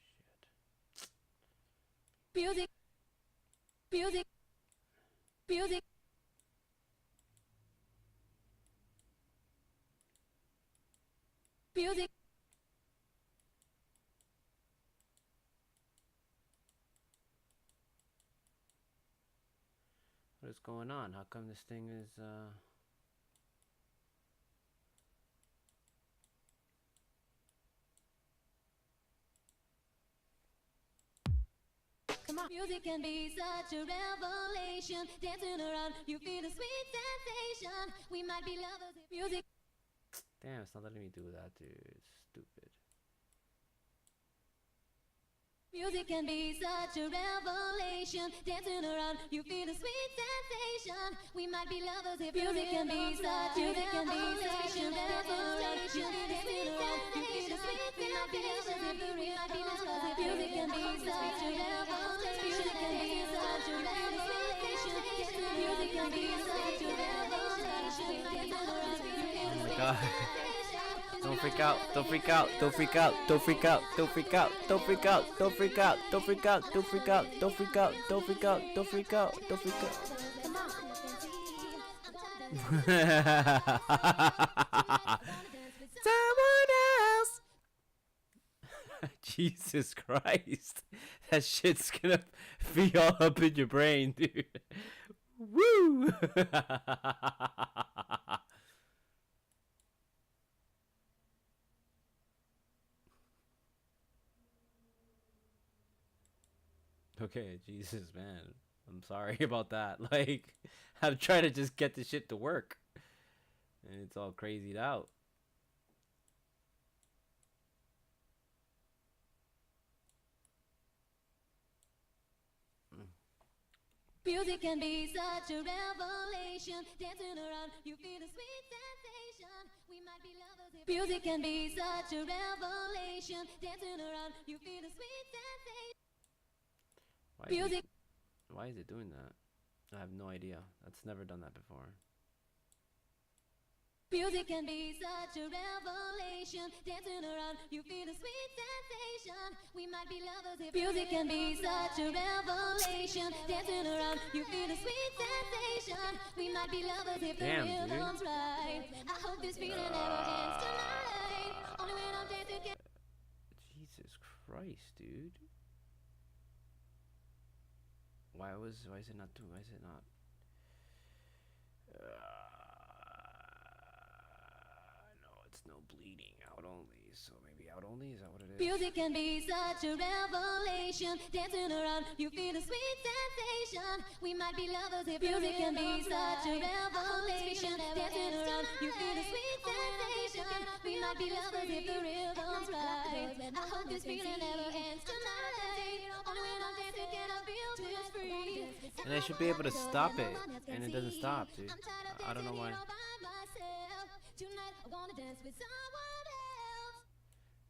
Shit. Music, music, music, music. What is going on? How come this thing is Come on. Music can be such a revelation. Dancing around, you feel a sweet sensation. We might be lovers if music. damn, it's not letting me do that, dude. It's stupid. Music can be such a revelation. Dancing around, you feel a sweet sensation. We might be lovers if music can be such a revelation. Dancing around, you feel a sweet sensation. We might be lovers if the real might be lovers. Music can be such a revelation. Music can be such a revelation. Music can be such a revelation. Oh my god. Don't freak out, don't freak out, don't freak out, don't freak out, don't freak out, don't freak out, don't freak out, don't freak out, don't freak out, don't freak out, don't freak out, don't freak out, don't freak out. Someone else. Jesus Christ. That shit's gonna be all up in your brain, dude. Woo! Okay, Jesus, man. I'm sorry about that. Like, I'm trying to just get the shit to work. And it's all crazied out. Music can be such a revelation. Dancing around, you feel a sweet sensation. We might be lovers if music can be such a revelation. Dancing around, you feel a sweet sensation. Music. Why is it doing that? I have no idea. That's never done that before. Music can be such a revelation. Dancing around, you feel a sweet sensation. We might be lovers if music can be such a revelation. Dancing around, you feel a sweet sensation. We might be lovers if the rhythm's right. I hope this feeling never ends tonight. Only when I'm dancing can. Jesus Christ, dude. Why is it not doing? Why is it not? No, it's no bleeding. Out only. So maybe out only? Is that what it is? Music can be such a revelation. Dancing around, you feel a sweet sensation. We might be lovers if music can be such a revelation. Dancing around, you feel a sweet sensation. We might be lovers if the rhythm's right. I hope this feeling never ends tonight. Only when I'm dancing can I feel this free. And I should be able to stop it, and it doesn't stop, dude. I don't know why.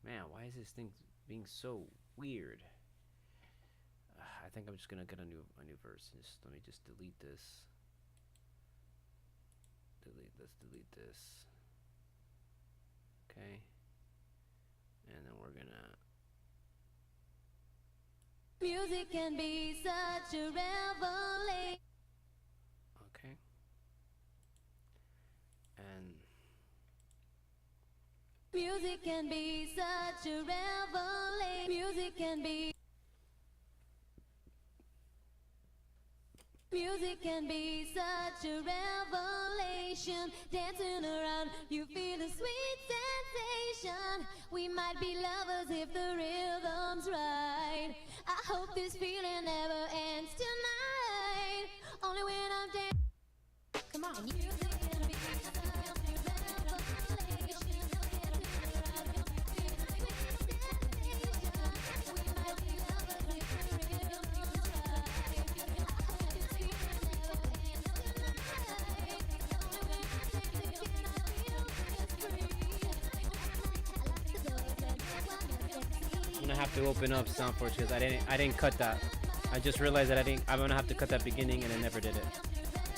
Man, why is this thing being so weird? I think I'm just gonna get a new verse. Let me just delete this. Delete this. Okay. And then we're gonna. Music can be such a revelation. Okay. And music can be such a revelation. Music can be. Music can be such a revelation. Dancing around, you feel a sweet sensation. We might be lovers if the rhythm's right. I hope this feeling never ends tonight. Only when I'm dancing. Come on. Music can be such a revelation. We might be lovers if the rhythm's right. I'm gonna have to open up Soundforge because I didn't cut that. I just realized that I'm gonna have to cut that beginning, and I never did it.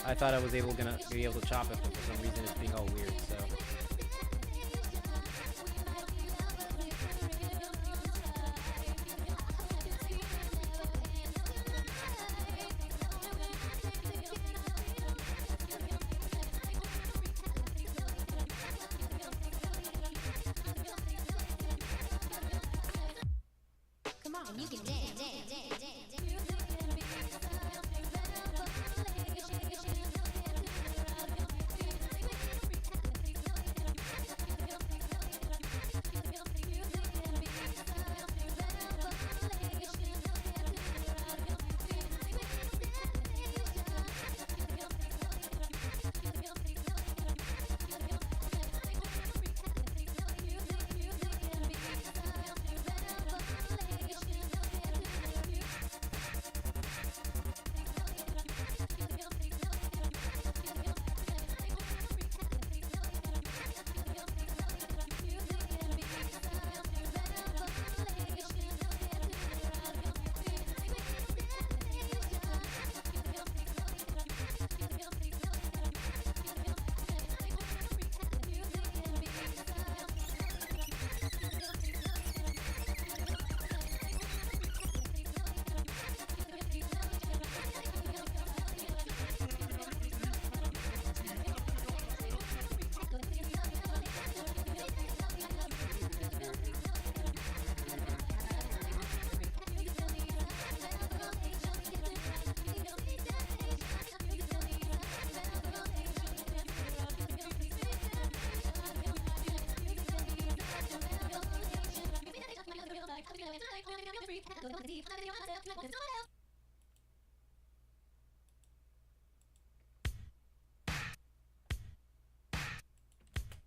I thought I was gonna be able to chop it, but for some reason it's being all weird. So. can dance.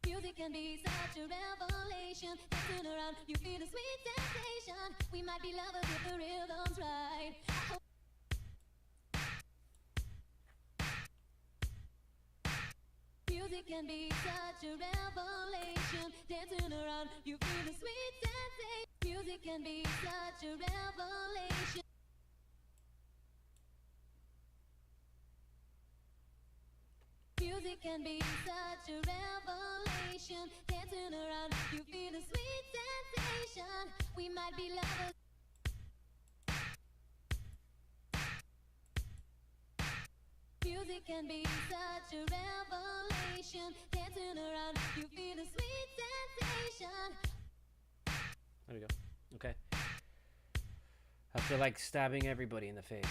Music can be such a revelation. Dancing around, you feel a sweet sensation. We might be lovers if the rhythm's right. Music can be such a revelation. Dancing around, you feel a sweet sensation. Music can be such a revelation. Music can be such a revelation. Dancing around, you feel a sweet sensation. We might be lovers. Music can be such a revelation. Dancing around, you feel a sweet sensation. There we go. Okay. I feel like stabbing everybody in the face.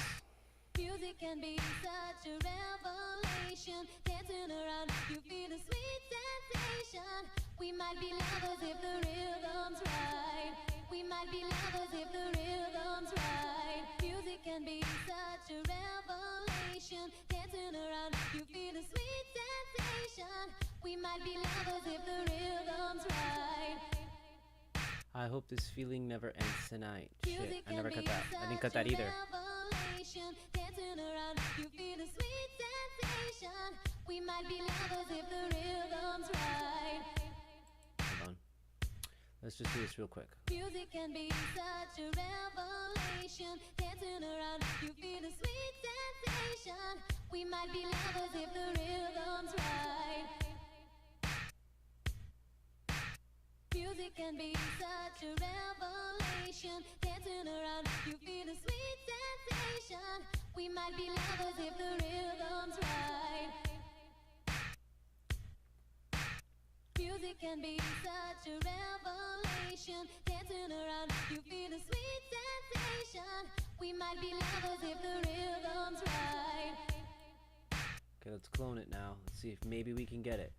Music can be such a revelation. Dancing around, you feel a sweet sensation. We might be lovers if the rhythm's right. We might be lovers if the rhythm's right. Music can be such a revelation. Dancing around, you feel a sweet sensation. We might be lovers if the rhythm's right. I hope this feeling never ends tonight. Shit, Music I never can cut that. be I didn't cut such that a either. revelation. Dancing around, you feel a sweet sensation. We might be lovers if the rhythm's right. Hold on. Let's just do this real quick. Music can be such a revelation. Dancing around, you feel a sweet sensation. We might be lovers if the rhythm's right. Music can be such a revelation. Dancing around, you feel a sweet sensation. We might be lovers if the rhythm's right. Music can be such a revelation. Dancing around, you feel a sweet sensation. We might be lovers if the rhythm's right. Okay, let's clone it now. Let's see if maybe we can get it.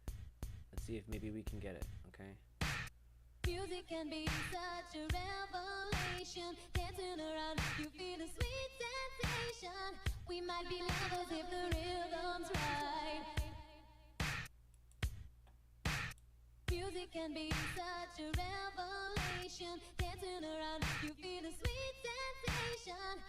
Let's see if maybe we can get it, okay? Music can be such a revelation. Dancing around, you feel a sweet sensation. We might be lovers if the rhythm's right. Music can be such a revelation. Dancing around, you feel a sweet sensation.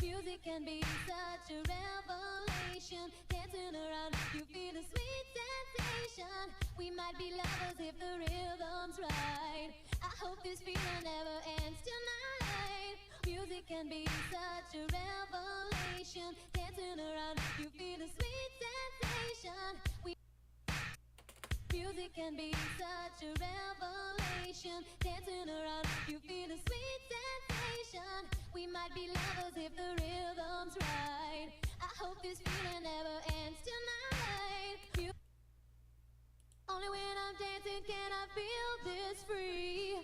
Music can be such a revelation. Dancing around, you feel a sweet sensation. We might be lovers if the rhythm's right. I hope this feeling never ends tonight. Music can be such a revelation. Dancing around, you feel a sweet sensation. Music can be such a revelation. Dancing around, you feel a sweet sensation. We might be lovers if the rhythm's right. I hope this feeling never ends tonight. Only when I'm dancing can I feel this free.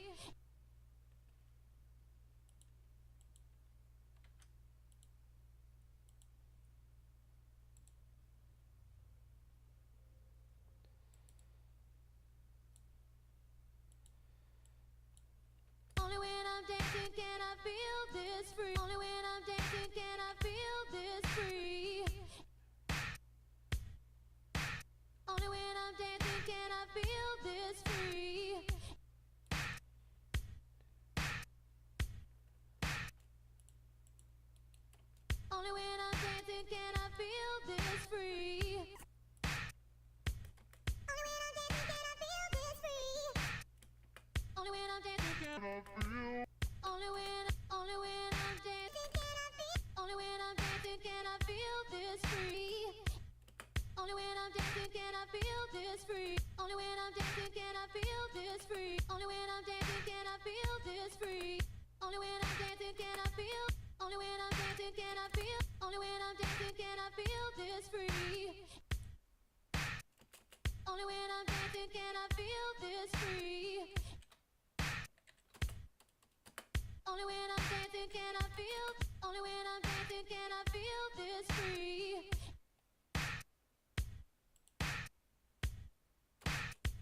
Only when I'm dancing can I feel this free. Only when I'm dancing can I feel this free. Only when I'm dancing can I feel this free. Only when I'm dancing can I feel this free. Only when I'm dancing can I feel this free. Only when I'm dancing can I feel. Only when I'm dancing can I feel. Only when I'm dancing can I feel this free. Only when I'm dancing can I feel this free. Only when I'm dancing can I feel this free. Only when I'm dancing can I feel this free. Only when I'm dancing can I feel. Only when I'm dancing can I feel. Only when I'm dancing can I feel this free. Only when I'm dancing can I feel this free. Only when I'm dancing can I feel. Only when I'm dancing can I feel this free.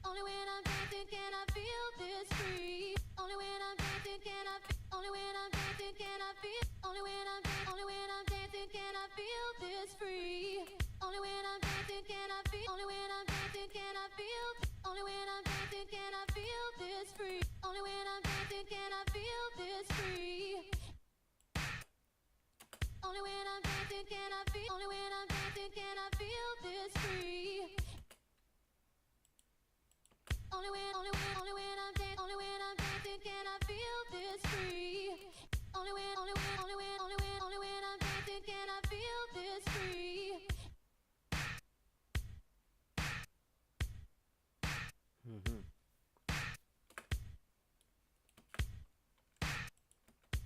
Only when I'm dancing can I feel this free. Only when I'm dancing can I feel. Only when I'm dancing can I feel. Only when I'm dancing can I feel this free. Only when I'm dancing can I feel. Only when I'm dancing can I feel. Only when I'm dancing can I feel this free. Only when I'm dancing can I feel this free. Only when I'm dancing can I feel. Only when I'm dancing can I feel this free. Only when I'm dancing can I feel this free. Only when I'm dancing can I feel this free.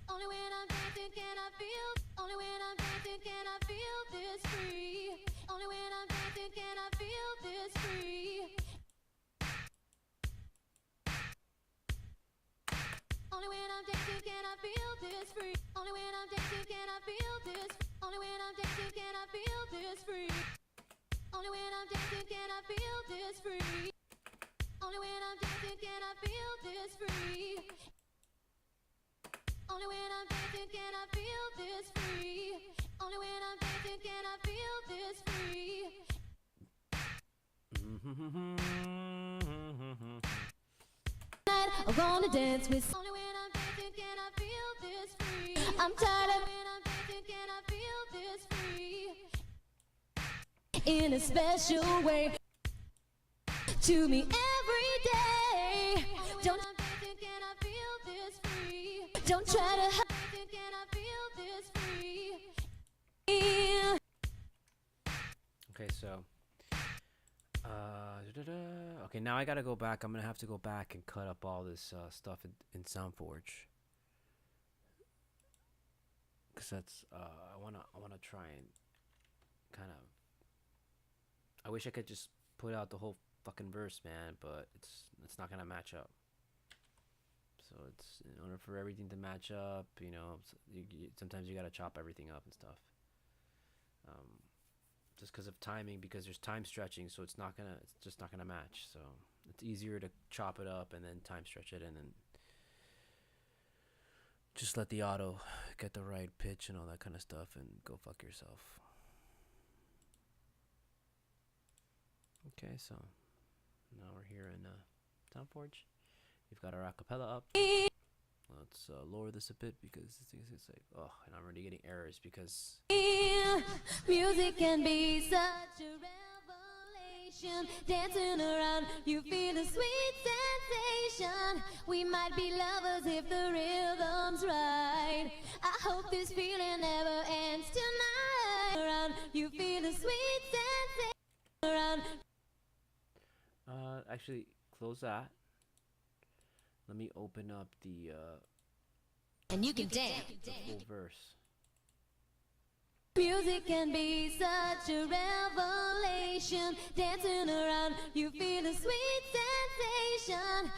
Only when I'm dancing can I feel. Only when I'm dancing can I feel this free. Only when I'm dancing can I feel this free. Only when I'm dancing can I feel this free. Only when I'm dancing can I feel this. Only when I'm dancing can I feel this free. Only when I'm dancing can I feel this free. Only when I'm dancing can I feel this free. Only when I'm dancing can I feel this free. Only when I'm dancing can I feel this free. I wanna dance with. Only when I'm dancing can I feel this free. I'm tired of. When I'm dancing can I feel this free. In a special way. To me every day. Don't. When I'm dancing can I feel this free. Don't try to hide. Can I feel this free? Okay, so okay, now I gotta go back. I'm gonna have to go back and cut up all this stuff in SoundForge, because that's I wanna try and kind of. I wish I could just put out the whole fucking verse, man, but it's not gonna match up. So it's in order for everything to match up, you know, sometimes you gotta chop everything up and stuff. Just because of timing, because there's time stretching, so it's just not gonna match. So it's easier to chop it up and then time stretch it, and then just let the auto get the right pitch and all that kind of stuff, and go fuck yourself. Okay, so now we're here in SoundForge. We've got our acapella up. Let's lower this a bit because it's like, oh, and I'm already getting errors because music can be such a revelation. Dancing around, you feel a sweet sensation. We might be lovers if the rhythm's right. I hope this feeling never ends tonight. Around, you feel a sweet sensation. Around. Actually, close that. Let me open up the And you can dance. the full verse. Music can be such a revelation. Dancing around, you feel a sweet sensation.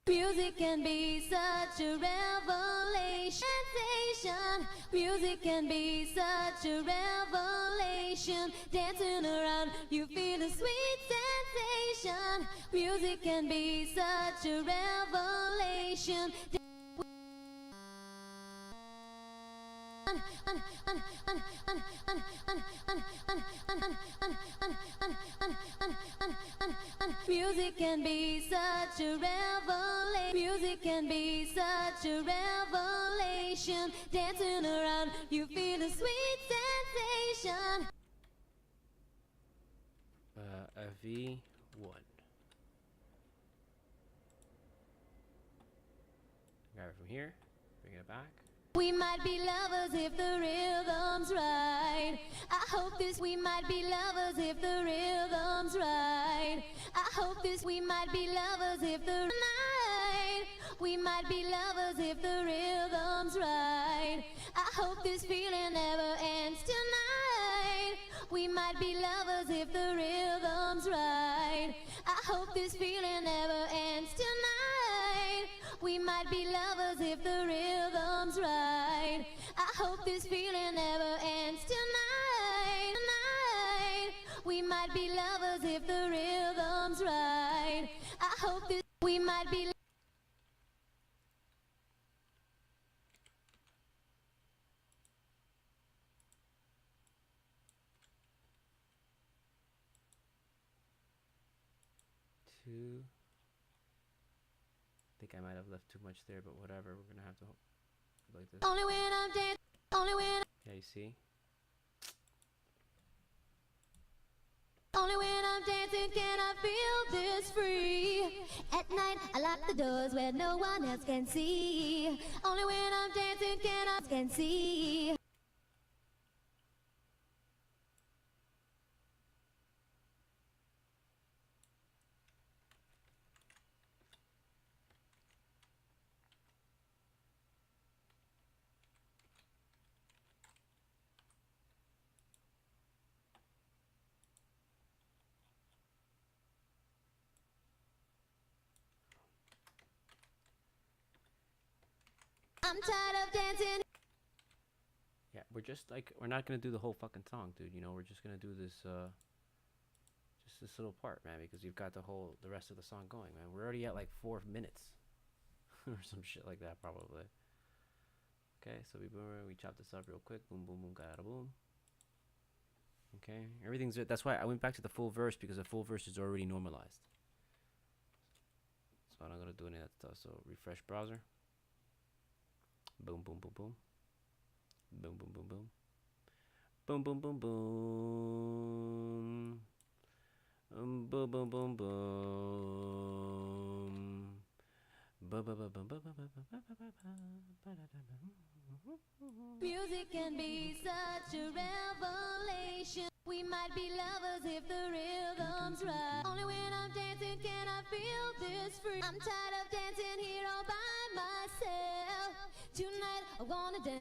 Music can be such a revelation. Music can be such a revelation. Dancing around, you feel a sweet sensation. Music can be such a revelation. Music can be such a revelation. Music can be such a revelation. Dancing around, you feel a sweet sensation. FV1. Grab it from here, bring it back. We might be lovers if the rhythm's right. I hope this we might be lovers if the rhythm's right. I hope this we might be lovers if the night. We might be lovers if the rhythm's right. I hope this feeling never ends tonight. We might be lovers if the rhythm's right. I hope this feeling never ends tonight. We might be lovers if the rhythm's right. I hope this feeling never ends tonight. Tonight. We might be lovers if the rhythm's right. I hope this we might be. Two. I think I might have left too much there, but whatever. We're gonna have to like this. Only when I'm dead. Only when. Yeah, you see. Only when I'm dancing can I feel this free. At night I lock the doors where no one else can see. Only when I'm dancing can see. I'm tired of dancing. Yeah, we're just like, we're not gonna do the whole fucking song, dude. You know, we're just gonna do this, just this little part, man, because you've got the rest of the song going, man. We're already at like 4 minutes, or some shit like that, probably. Okay, so we chop this up real quick. Boom, boom, boom, got boom. Okay, everything's. That's why I went back to the full verse, because the full verse is already normalized. So I'm not gonna do any of that stuff. So refresh browser. Boom, boom, boom, boom. Boom, boom, boom, boom. Boom, boom, boom, boom. Boom, boom, boom, boom. Music can be such a revelation. We might be lovers if the rhythm's right. Only when I'm dancing can I feel this free. I'm tired of dancing here all by myself. Tonight I wanna dance.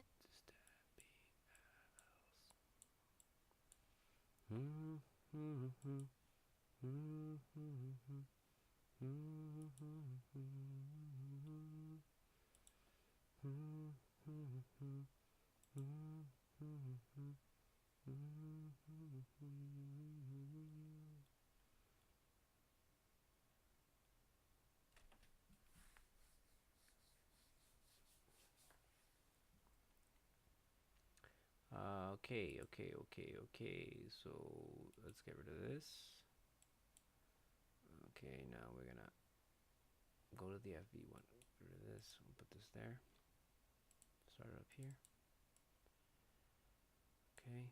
Okay. So let's get rid of this. Okay, now we're gonna go to the FV1. Get rid of this. We'll put this there. Start it up here. Okay,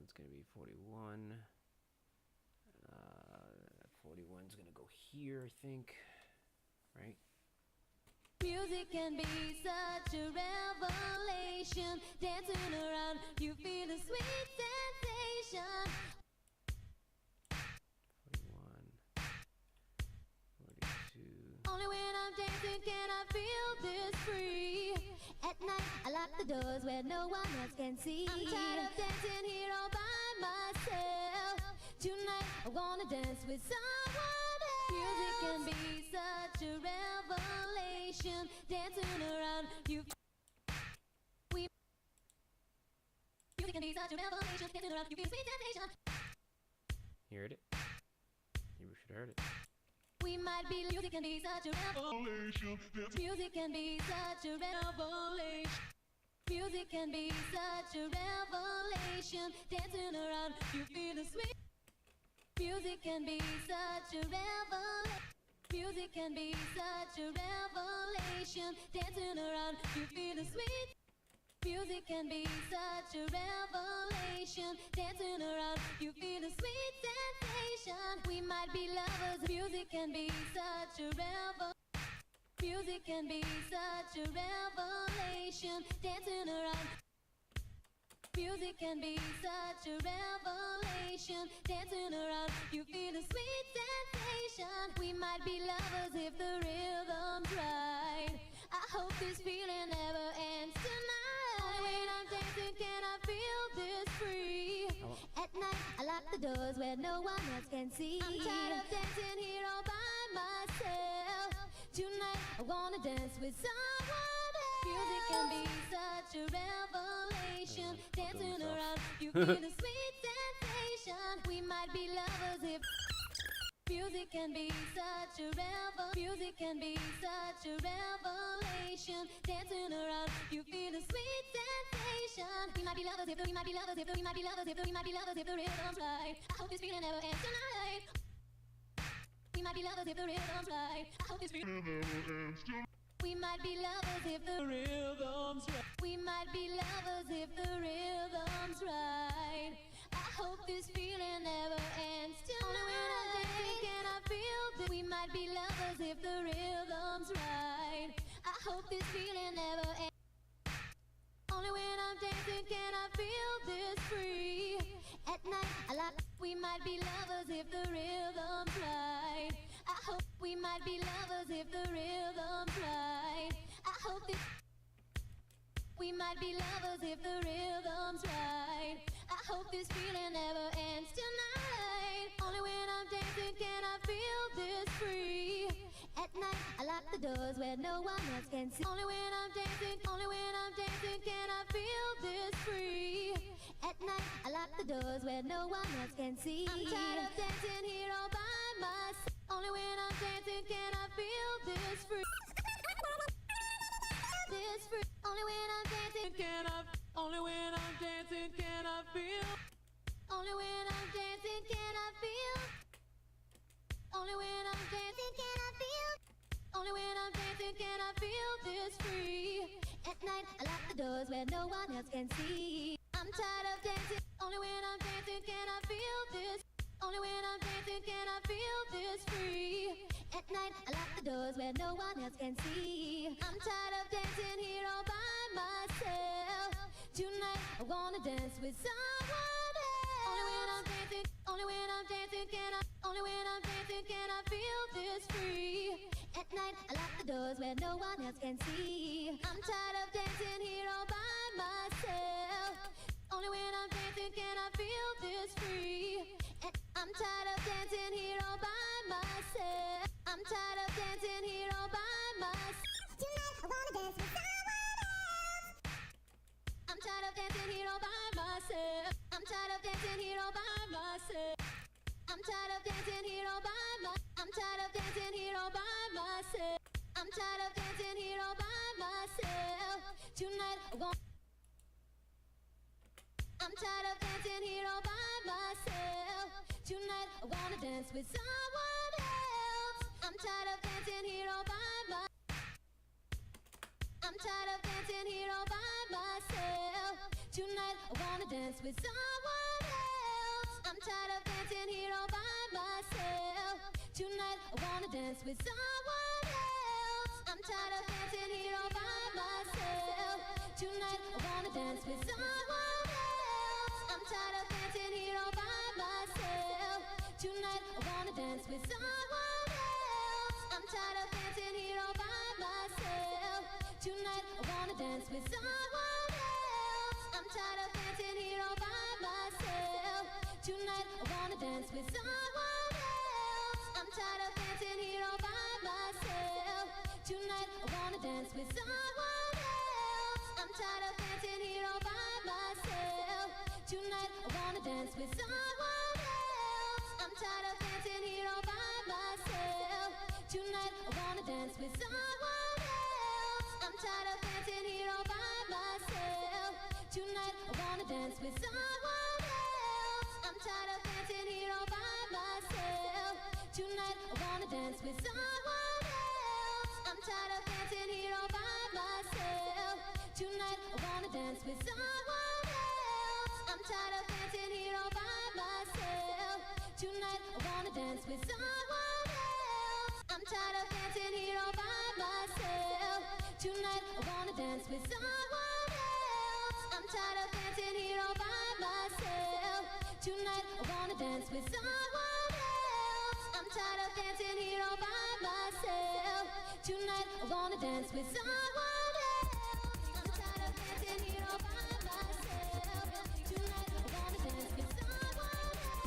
it's gonna be 41. 41 is gonna go here, I think. Right? Music can be such a revelation. Dancing around, you feel a sweet sensation. 41. 42. Only when I'm dancing can I feel this free. At night I lock the doors where no one else can see. I'm tired of dancing here all by myself. Tonight I wanna dance with someone else. Music can be such a revelation. Dancing around you. Music can be such a revelation. Dancing around you feel sweet sensation. You heard it? You should have heard it. We might be music can be such a revelation. Music can be such a revelation. Music can be such a revelation. Dancing around, you feel the sweet. Music can be such a revelation. Music can be such a revelation. Dancing around, you feel the sweet. Music can be such a revelation. Dancing around, you feel a sweet sensation. We might be lovers. Music can be such a revelation. Music can be such a revelation. Dancing around. Music can be such a revelation. Dancing around, you feel a sweet sensation. We might be lovers if the rhythm's right. I hope this feeling never ends tonight. When I'm dancing, can I feel this free? At night, I lock the doors where no one else can see. I'm tired of dancing here all by myself. Tonight, I wanna dance with someone else. Music can be such a revelation. Dancing around, you feel a sweet sensation. We might be lovers if music can be such a music can be such a revelation. Dancing around, you feel a sweet sensation. We might be lovers if we might be lovers if we might be lovers if we might be lovers if the rhythm's right. I hope this feeling never ends tonight. We might be lovers if the rhythm's right. I hope this feeling never ends tonight. We might be lovers if the rhythm's right. We might be lovers if the rhythm's right. I hope this feeling never ends tonight. Only when I'm dancing can I feel that we might be lovers if the rhythm's right. I hope this feeling never ends. Only when I'm dancing can I feel this free. At night I like we might be lovers if the rhythm's right. I hope we might be lovers if the rhythm's right. I hope this we might be lovers if the rhythm's right. I hope this feeling never ends tonight. Only when I'm dancing can I feel this free. At night I lock the doors where no one else can see. Only when I'm dancing can I feel this free. At night I lock the doors where no one else can see. I'm tired of dancing here all by myself. Only when I'm dancing can I feel this free. This free. Only when I'm dancing can I. Only when I'm dancing can I feel. Only when I'm dancing can I feel. Only when I'm dancing can I feel. Only when I'm dancing can I feel this free. At night I lock the doors where no one else can see. I'm tired of dancing. Only when I'm dancing can I feel this. Only when I'm dancing can I feel this free. At night I lock the doors where no one else can see. I'm tired of dancing here all by myself. Tonight I wanna dance with someone else. Only when I'm dancing, only when I'm dancing can I. Only when I'm dancing can I feel this free. At night I lock the doors where no one else can see. I'm tired of dancing here all by myself. Only when I'm dancing can I feel this free. I'm tired of dancing here all by myself. I'm tired of dancing here all by myself. Tonight I wanna dance with someone else. I'm tired of dancing here all by myself. I'm tired of dancing here all by myself. I'm tired of dancing here all by myself. I'm tired of dancing here all by myself. I'm tired of dancing here all by myself. Tonight I want. I'm tired of dancing here all by myself. Tonight I wanna dance with someone else. I'm tired of dancing here all by myself. I'm tired of dancing here all by myself. Tonight I wanna dance with someone else. I'm tired of dancing here all by myself. Tonight I wanna dance with someone else. I'm tired of dancing here all by myself. Tonight I wanna dance with someone else. I'm tired of dancing here all by myself. Tonight I wanna dance with someone else. I'm tired of dancing here all by myself. Tonight I wanna dance with someone tired of dancing here all by myself. Tonight I wanna dance with someone else. I'm tired of dancing here all by myself. Tonight I wanna dance with someone else. I'm tired of dancing here all by myself. Tonight I wanna dance with someone else. I'm tired of dancing here all by myself. Tonight I wanna dance with someone else. I'm tired of dancing here all by myself. Tonight I wanna dance with someone else. I'm tired of dancing here all by myself. Tonight I wanna dance with someone else. I'm tired of dancing here all by myself. Tonight I wanna dance with someone else. I'm tired of dancing here all by myself. Tonight I wanna dance with someone else. I'm tired of dancing here all by myself. Tonight I wanna dance with someone else. I'm tired of dancing here all by myself. Tonight I wanna dance with someone else. I'm tired of dancing here all by myself. Tonight I wanna dance with someone else. I'm tired of dancing here all by myself. Tonight I wanna dance with someone else.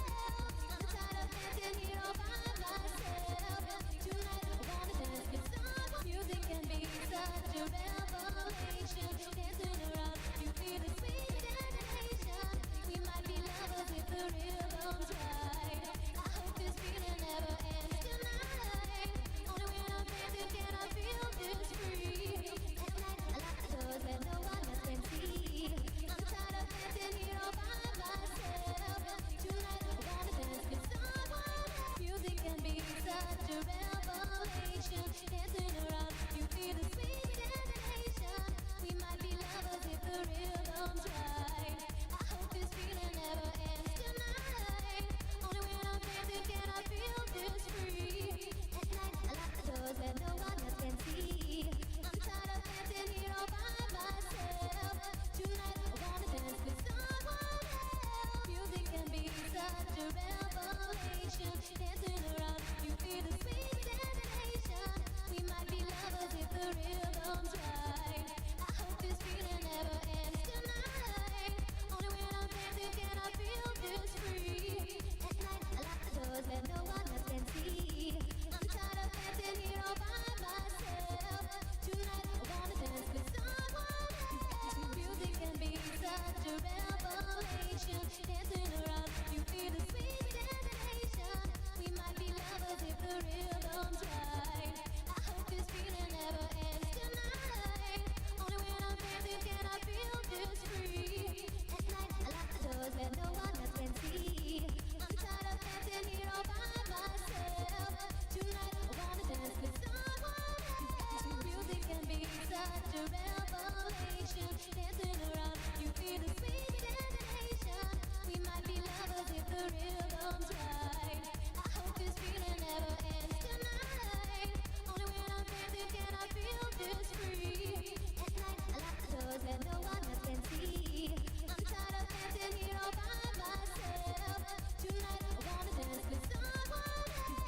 I'm tired of dancing here all by myself. Tonight I wanna dance with someone. Music can be such a revelation. Dancing around, you feel the sweet sensation. We might be lovers if the rhythm's right. I hope this feeling never ends tonight. Only when I'm dancing can I feel this free. At night I lock the doors that no one else can see. I'm tired of dancing here all by myself. Tonight I wanna dance with someone else. Music can be such a revelation. Dancing around, you feel the sweet sensation. We might be lovers if the rhythm's right. I hope this feeling never ends tonight. Only when I'm dancing can I feel this free. At night I lock the doors that no one else can see. I'm tired of dancing here all by myself. Tonight I wanna dance with someone else. Music can be such a revelation. Dancing around, you feel the sweet sensation. We might be lovers if the rhythm's right. I hope this feeling never ends tonight. Only when I'm dancing can I feel this free. At night I lock the doors that no one else can see. I'm tired of dancing here all by myself. Tonight I wanna dance with someone else. Music can be such a revelation. Dancing around, you feel the sweet sensation. We might be lovers if the rhythm's right. I hope this feeling never ends tonight. Only when I'm dancing can I feel this free. At night I lock the doors that no one else can see. I'm tired of dancing here all by myself. Tonight I wanna dance with someone else. Music can be such a revelation. Dancing around, you feel the sweet sensation. We might be lovers if the rhythm's right. I hope this feeling never ends tonight. Only when I'm dancing can I feel this free. At night I lock the doors that no one else can see. I'm tired of dancing here all by myself. Tonight I wanna dance with someone else.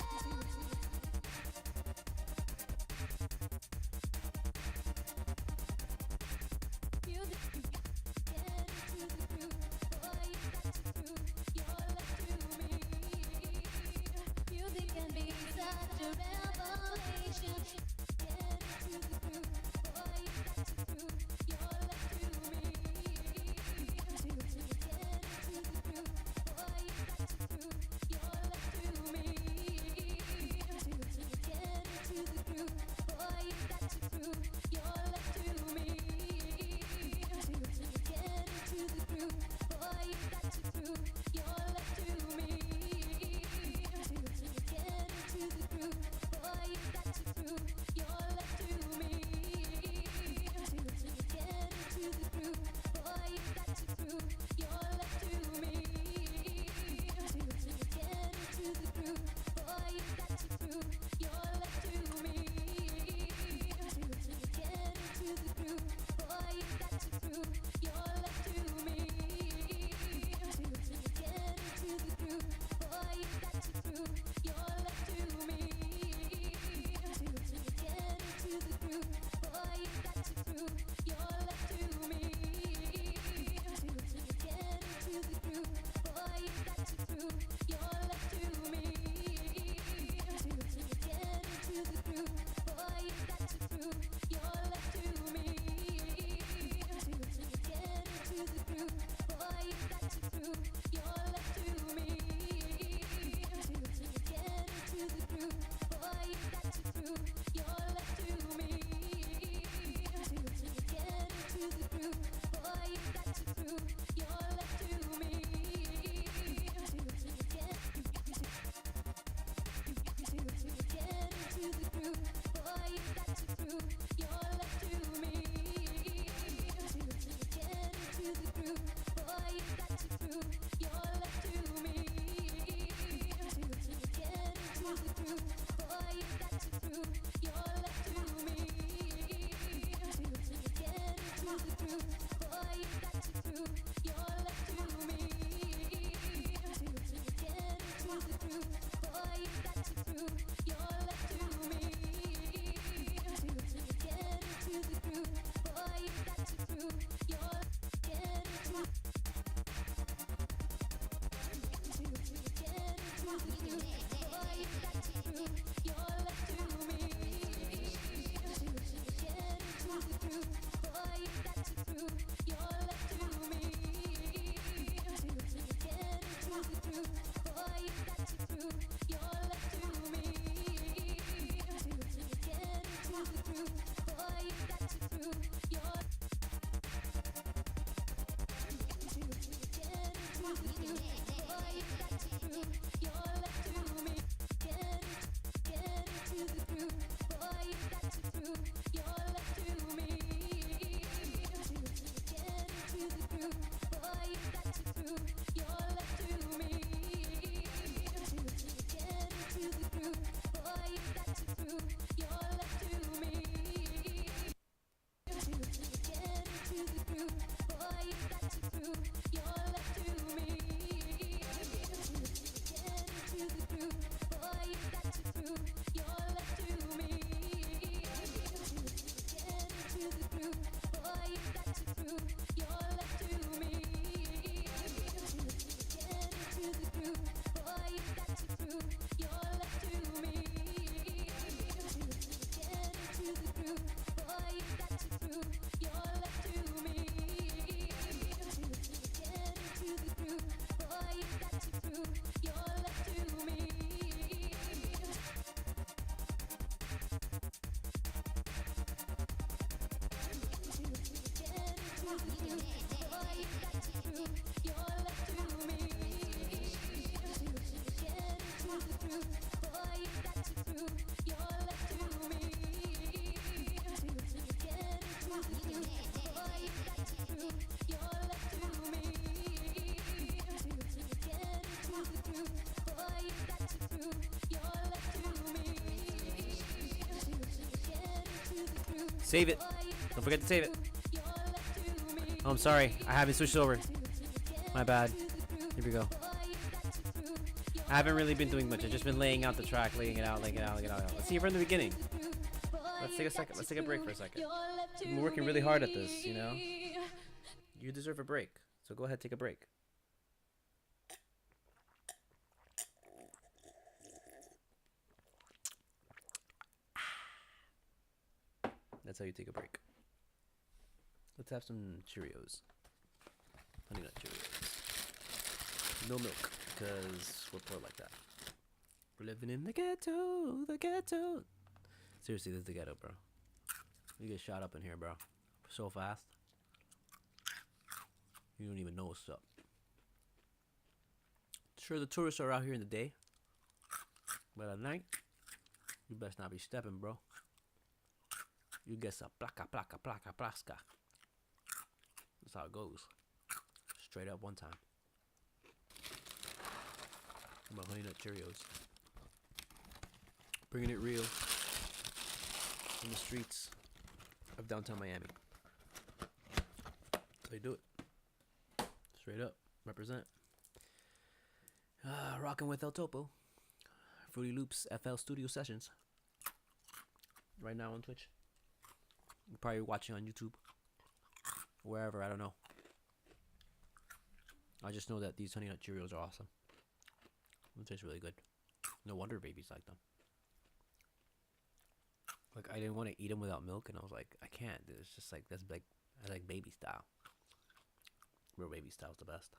Music, you get into the groove. Boy, you got to prove your love to me. Music can be such a revelation. Get into the groove. Boy, you got to prove your love to me. Get into the groove. Boy, you got to prove your love to me. Get into the groove. Boy, you got to prove your love to me. Get into the groove. Boy, you got to prove your love to me. Get into the groove. Boy, you got to prove your love to me. Save it. Don't forget to save it. Oh, I'm sorry. I haven't switched over. My bad. Here we go. I haven't really been doing much. I've just been laying out the track, laying it out, laying it out, laying it out. Let's see from the beginning. Let's take a second. Let's take a break for a second. I've been working really hard at this, you know? You deserve a break. So go ahead, take a break. That's how you take a break. Let's have some Cheerios. Honey Nut Cheerios. No milk, because we're poor like that. We're living in the ghetto, the ghetto. Seriously, this is the ghetto, bro. You get shot up in here, bro. So fast. You don't even know what's up. Sure, the tourists are out here in the day. But at night, you best not be stepping, bro. You get some placa, placa, placa, placa. That's how it goes. Straight up one time. My Honey Nut Cheerios. Bringing it real. In the streets of downtown Miami. That's how you do it. Straight up. Represent. Rocking with El Topo. Fruity Loops FL Studio Sessions. Right now on Twitch. You're probably watching on YouTube. Wherever, I don't know. I just know that these Honey Nut Cheerios are awesome. They taste really good. No wonder babies like them. Like, I didn't want to eat them without milk, and I was like, I can't. It's just like, that's like, I like baby style. Real baby style is the best.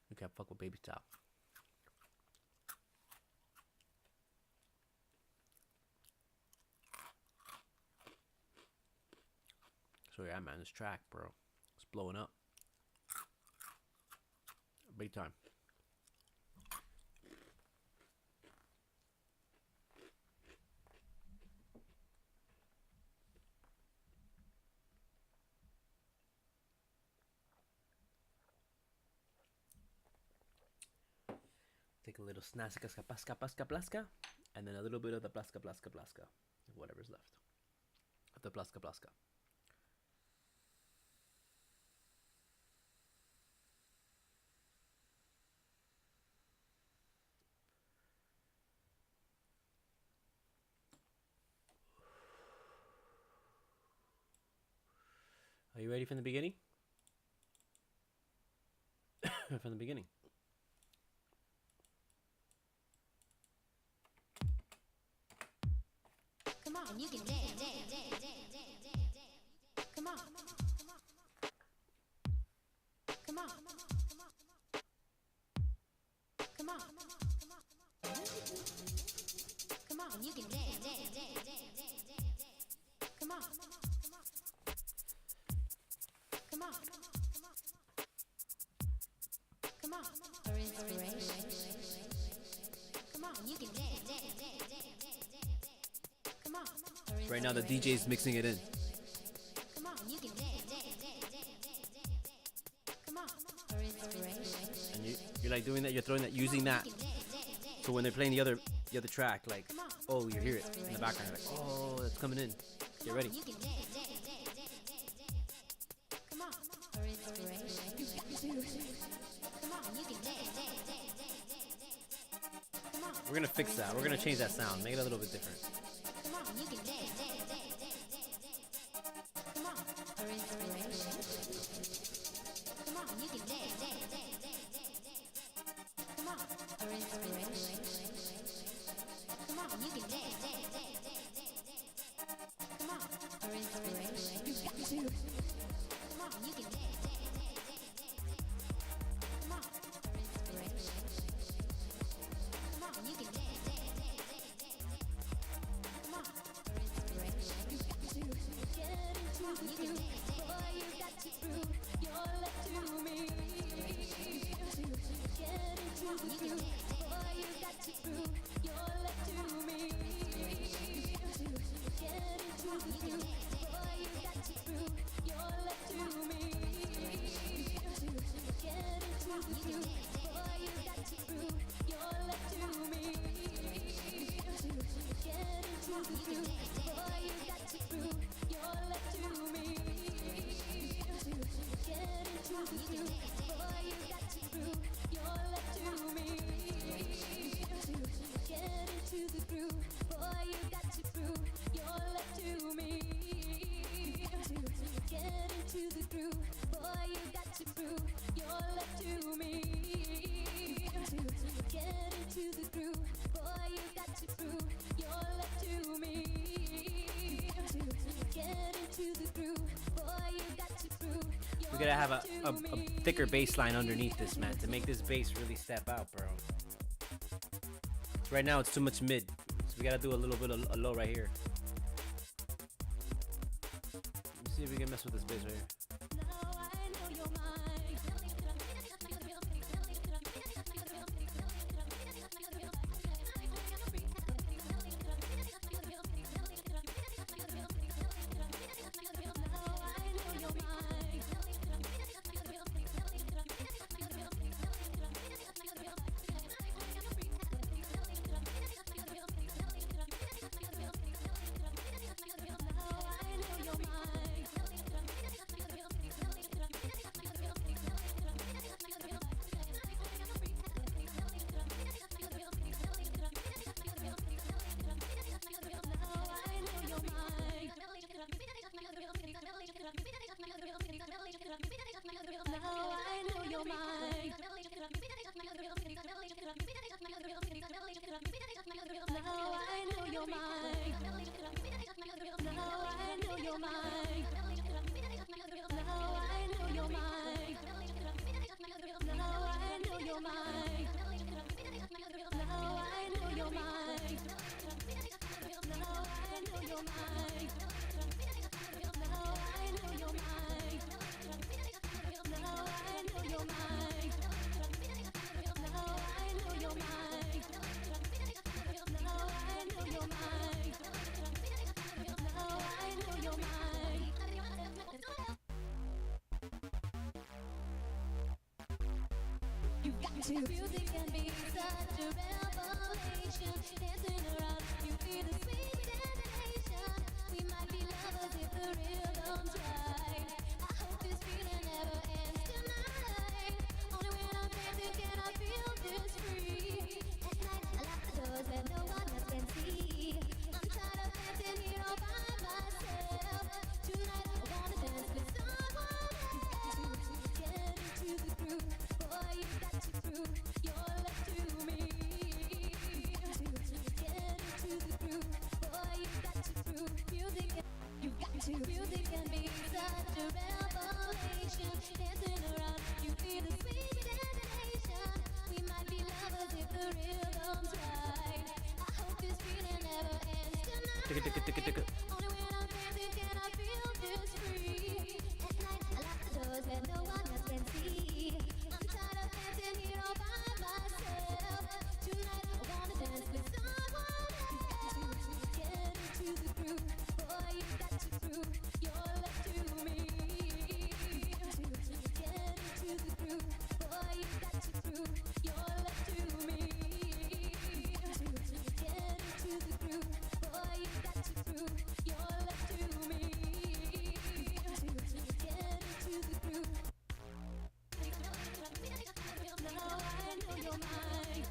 You can't fuck with baby style. So yeah, man, this track, bro, it's blowing up, big time. Take a little snasika plaska plaska plaska, and then a little bit of the plaska plaska plaska, whatever's left of the plaska plaska. Are you ready from the beginning? From the beginning. Come on, you can dance. Come on. Come on. Come on. Come on, you can dance. Come on. Come on. Come on. For inspiration. Come on, you can dance. Come on. Right now the DJ's mixing it in. Come on, you can dance. Come on. For inspiration. And you're like doing that, you're throwing that, using that. So when they're playing the other track, like, oh, you hear it in the background, you're like, oh, that's coming in. Get ready. You can dance. Come on. For inspiration. Come on, you can dance. Come on. We're gonna fix that. We're gonna change that sound, make it a little bit different. Come on, you can dance. Come on. For inspiration. Come on, you can dance. Come on. For inspiration. Come on, you can dance. Come on. For inspiration. Come on, you can dance. Come on. For inspiration. Come on, you can dance. Come on. For inspiration. Get into Come on, the you can groove, dance. boy, you got to prove your love to me. Get into the You can groove, dance. boy, you got to prove your love to me. Get into the groove, boy, you got to prove your love to me. Get into the groove, boy, you got to prove your love to me. Get into the groove, boy, you got to prove your love to me. Get into the groove, boy, you got to prove your love to me. Get into the groove, boy, you got to prove your love to me. Get into the groove, boy, you got to prove your love to me. Get into the groove, boy, you got to prove your love to me. Get into the groove, boy, you got to prove your We gotta have love a to me. thicker bass line underneath this, man, to make this bass really step out, bro. Right now it's too much mid, so we gotta do a little bit of a low right here. Let me see if we can mess with this bass right here. Now I know you're mine. Now I know you're mine. to. Music can be such a revelation. Dancing around, you feel the sweet sensation. We might be lovers if the rhythm's right. I hope this feeling never ends tonight. Only when I'm dancing can I feel this free. At night I lock the doors that no one else can see. I'm tired of dancing here all by myself. Tonight I wanna dance with someone else. Get into the groove, boy, you got to prove your love to me. Get into the groove, boy, you got to prove music. You got to. Music can be such a revelation. Dancing around, you feel the sweet sensation. We might be lovers if the rhythm's right. I hope this feeling never ends tonight. Only when I'm dancing can I feel this free. At night I lock the doors that no one else can see. I'm tired of dancing here all by myself. Tonight I wanna dance with someone else. Get into the groove, boy, you got to prove your love to me. Get into the groove, boy, you got to prove your love to me. Get into the groove, boy, you got to prove your love to me. Get into the groove. Now I know you're mine.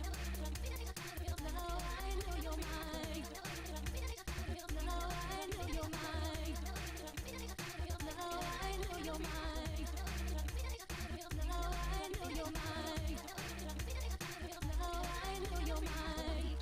Now I know you're mine. Now I know you're mine. Now I know you're mine. Now I know you're mine. Now I know you're mine.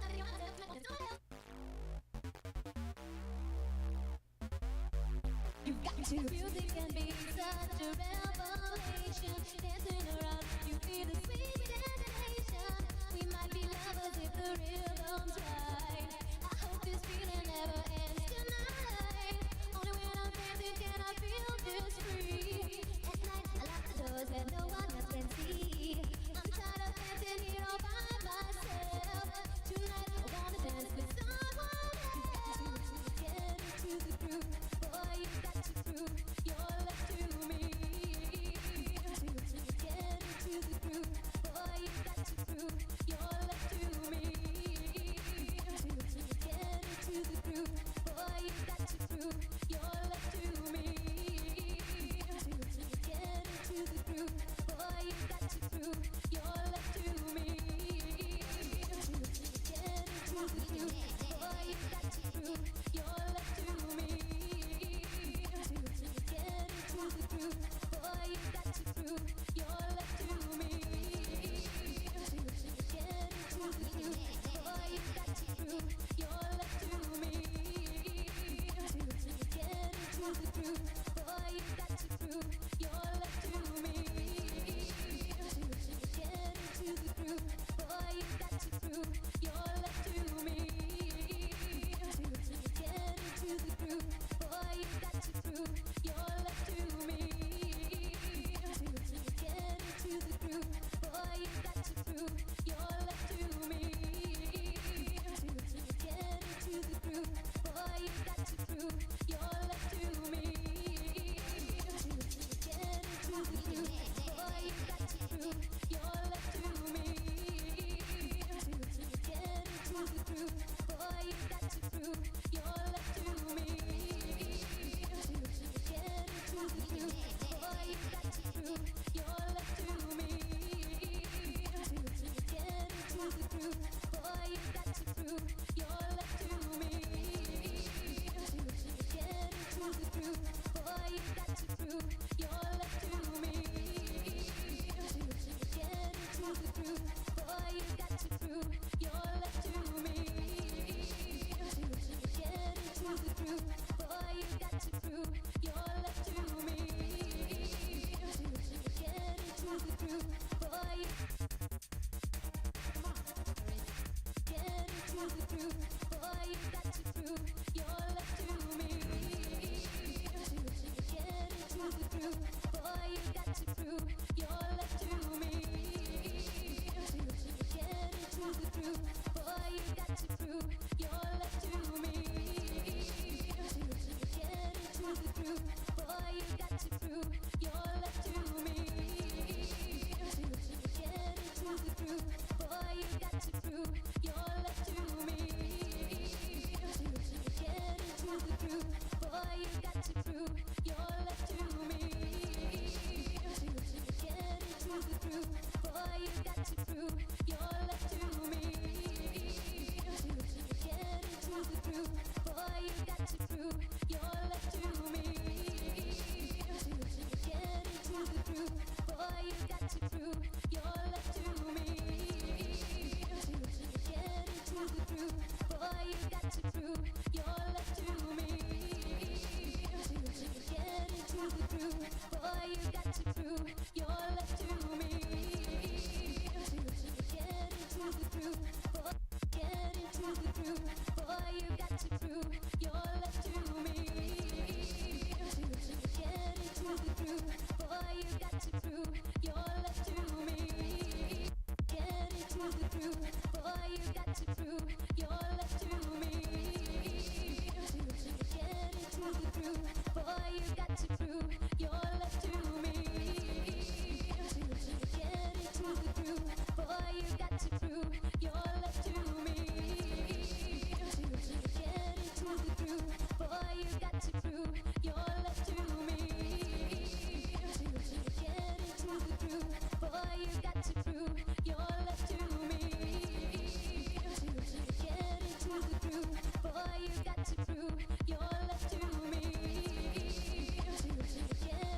You've got to. Music can be such a revelation. Dancing around, you feel the sweet sensation. We might be lovers if the rhythm's right. I hope this feeling never ends tonight. Only when I'm dancing can I feel this free. At night I lock the doors that no one else can see. I'm tired of dancing here all by myself. Tonight I wanna dance with someone else. Get into the groove, boy, you got to prove your love to me. Get into the groove, boy, you got to prove your love to me. Get into the groove, boy, you got to prove your love to me. Get into the groove, boy, you got to prove your love to me. Get into the groove, boy, you got to prove your love to me. Get into the groove, boy, you got to prove your love to me. Get into the groove, boy, you got to prove your love to me. Get into the groove, boy, you got to prove your love to me. Get into the groove, boy, you got to prove your love to me. Get into the groove, boy, you got to prove your love to me. Get into the groove, boy, you got to prove your love to me. Get into the groove, boy, you got to prove your love to me. Get into the groove, boy, you got to prove your love to me. Get into the groove, boy, you got to prove your love to me. Get into the groove, boy, you got to prove your love to me. Get into the groove, boy, you got to prove your love to me. Get into the groove, boy, you got to prove your love to me. Get into the groove, boy, you got to prove your love to me. Get into the groove, boy, you got to prove your love to me. Get into the groove, boy. Get into the groove, boy, you got to prove your love to me. Get into the groove, boy, you got to prove your love to me. Get into the groove, boy, you got to prove your love to me. Get into the groove, boy, you got to prove your love to me. Get into the groove. Boy, you got to prove your love to me. Get into the groove. Boy, you got to prove your love to me. Get into the groove. Boy, you got to prove your love to me. Get into the groove. Boy, you got to prove your love to me. Get into the groove. Boy, you got to prove your love to me. Get into the groove. Boy, you got to prove your love to me. Get into the groove. Boy, you got to prove your love to me. Get into the groove. Get into the groove. Boy, you got to prove your love to me. Get into the groove. Boy, you got to prove your love to me. Get into the groove. Boy, you got to prove your love to me. Get into the groove. Boy, you got to prove your love to me. Get into the groove. Boy, you got to prove your love to me. Get into the groove. Boy, you got to prove your love to me. Get into the groove. Boy, you got to prove your love to me. Get into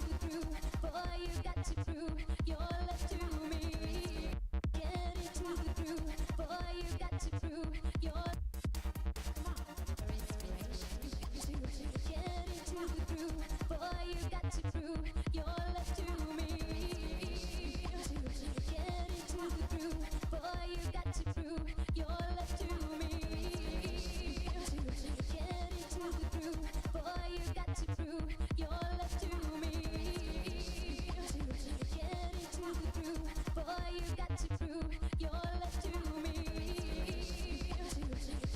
the groove. Boy, you got to prove your love to me. Get into the groove. Boy, you got to prove your love to me. Get into the groove. Boy, you got to prove your Get into the groove. Boy, you got to prove your love to me. Get into the groove. Boy, you got to prove your love to me. Get into the groove. Boy, you got to prove your love to me.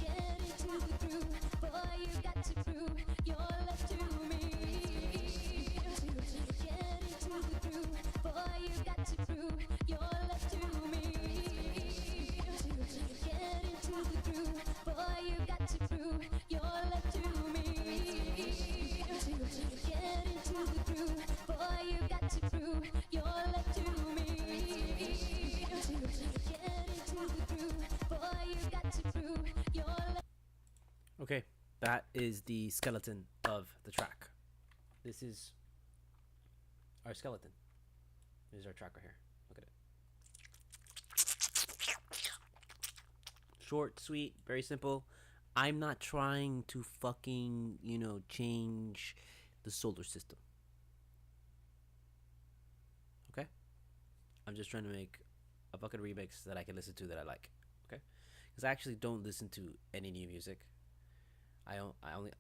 Get into the groove. Boy, you got to prove your love to me. Get into the groove. Boy, you got to prove your love to me. Get into the groove. Boy, you got to prove your love to me. Get into the groove. Boy, you got to prove your love to me. Get into the groove. Boy, you got to prove your love to me. Get into the groove. Boy, you got to prove your love. Okay, that is the skeleton of the track. This is our skeleton. This is our track right here. Look at it. Short, sweet, very simple. I'm not trying to fucking, change the solar system. Okay? I'm just trying to make a fucking remix that I can listen to that I like. Okay? Because I actually don't listen to any new music. I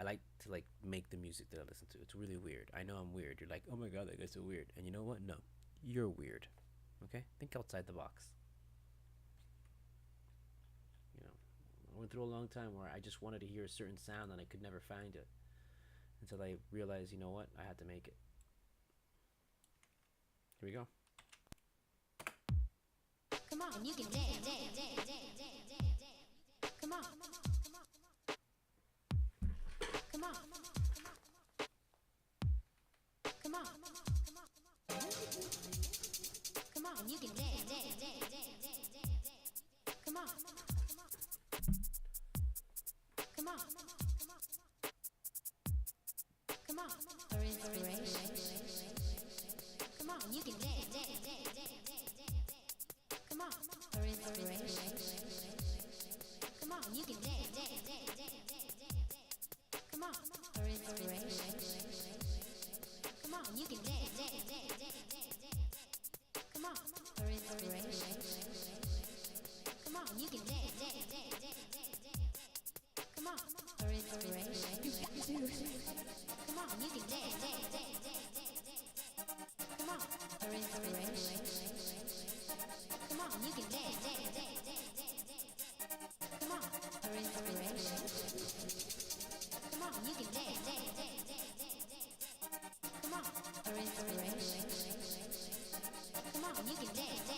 like to make the music that I listen to. It's really weird. I know I'm weird. You're like, oh my god, that guy's so weird. And you know what? No, you're weird. Okay, think outside the box. I went through a long time where I just wanted to hear a certain sound and I could never find it until I realized, you know what? I had to make it. Here we go. Come on, you can dance. Come on. Come on. Come on. Come on, you can dance. Come on. Come on. Come on. For inspiration. Come on, you can dance. Come on. For inspiration. Come on, you can dance. Come on. For inspiration. Come on, you can dance. Come on. For inspiration. Come on, you can dance. Come on. For inspiration. Come on, you can dance. Come on. For inspiration. Come on, you can dance. Come on. For inspiration. Come on, you can dance. Come on. For inspiration. Come on, you can dance.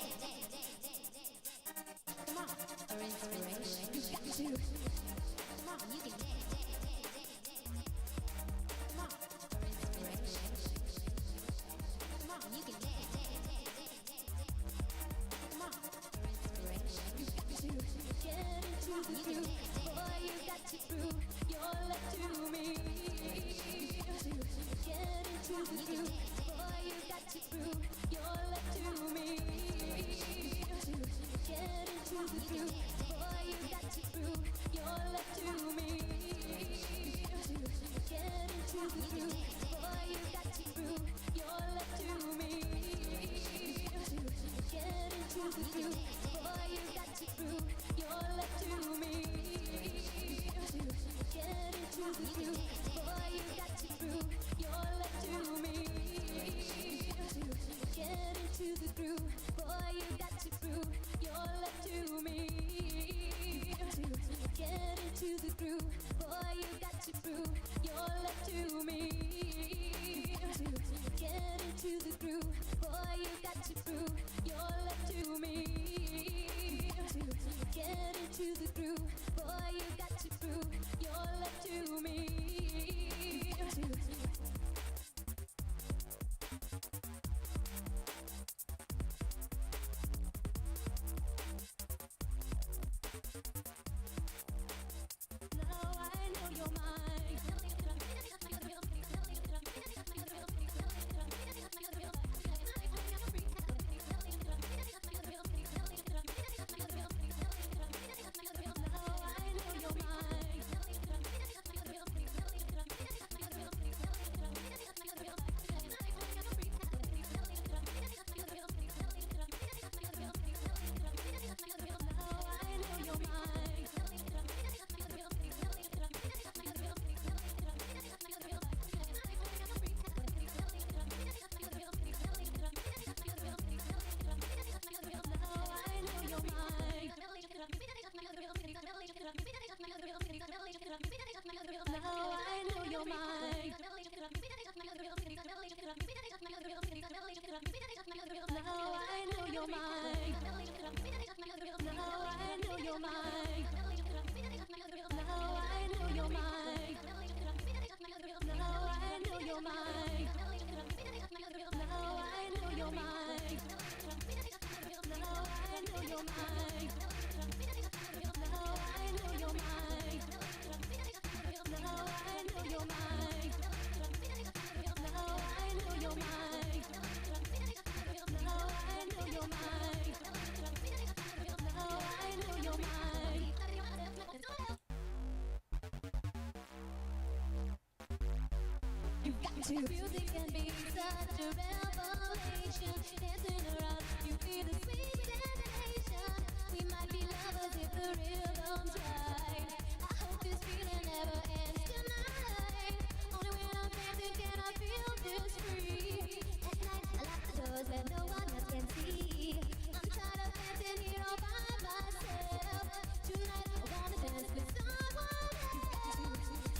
Music can be such a revelation. Dancing around, you feel the sweet sensation. We might be lovers if the rhythm's right. I hope this feeling never ends tonight. Only when I'm dancing can I feel this free. At night, I lock the doors that no one else can see. I'm tired of dancing here all by myself. Tonight, I wanna dance with someone else.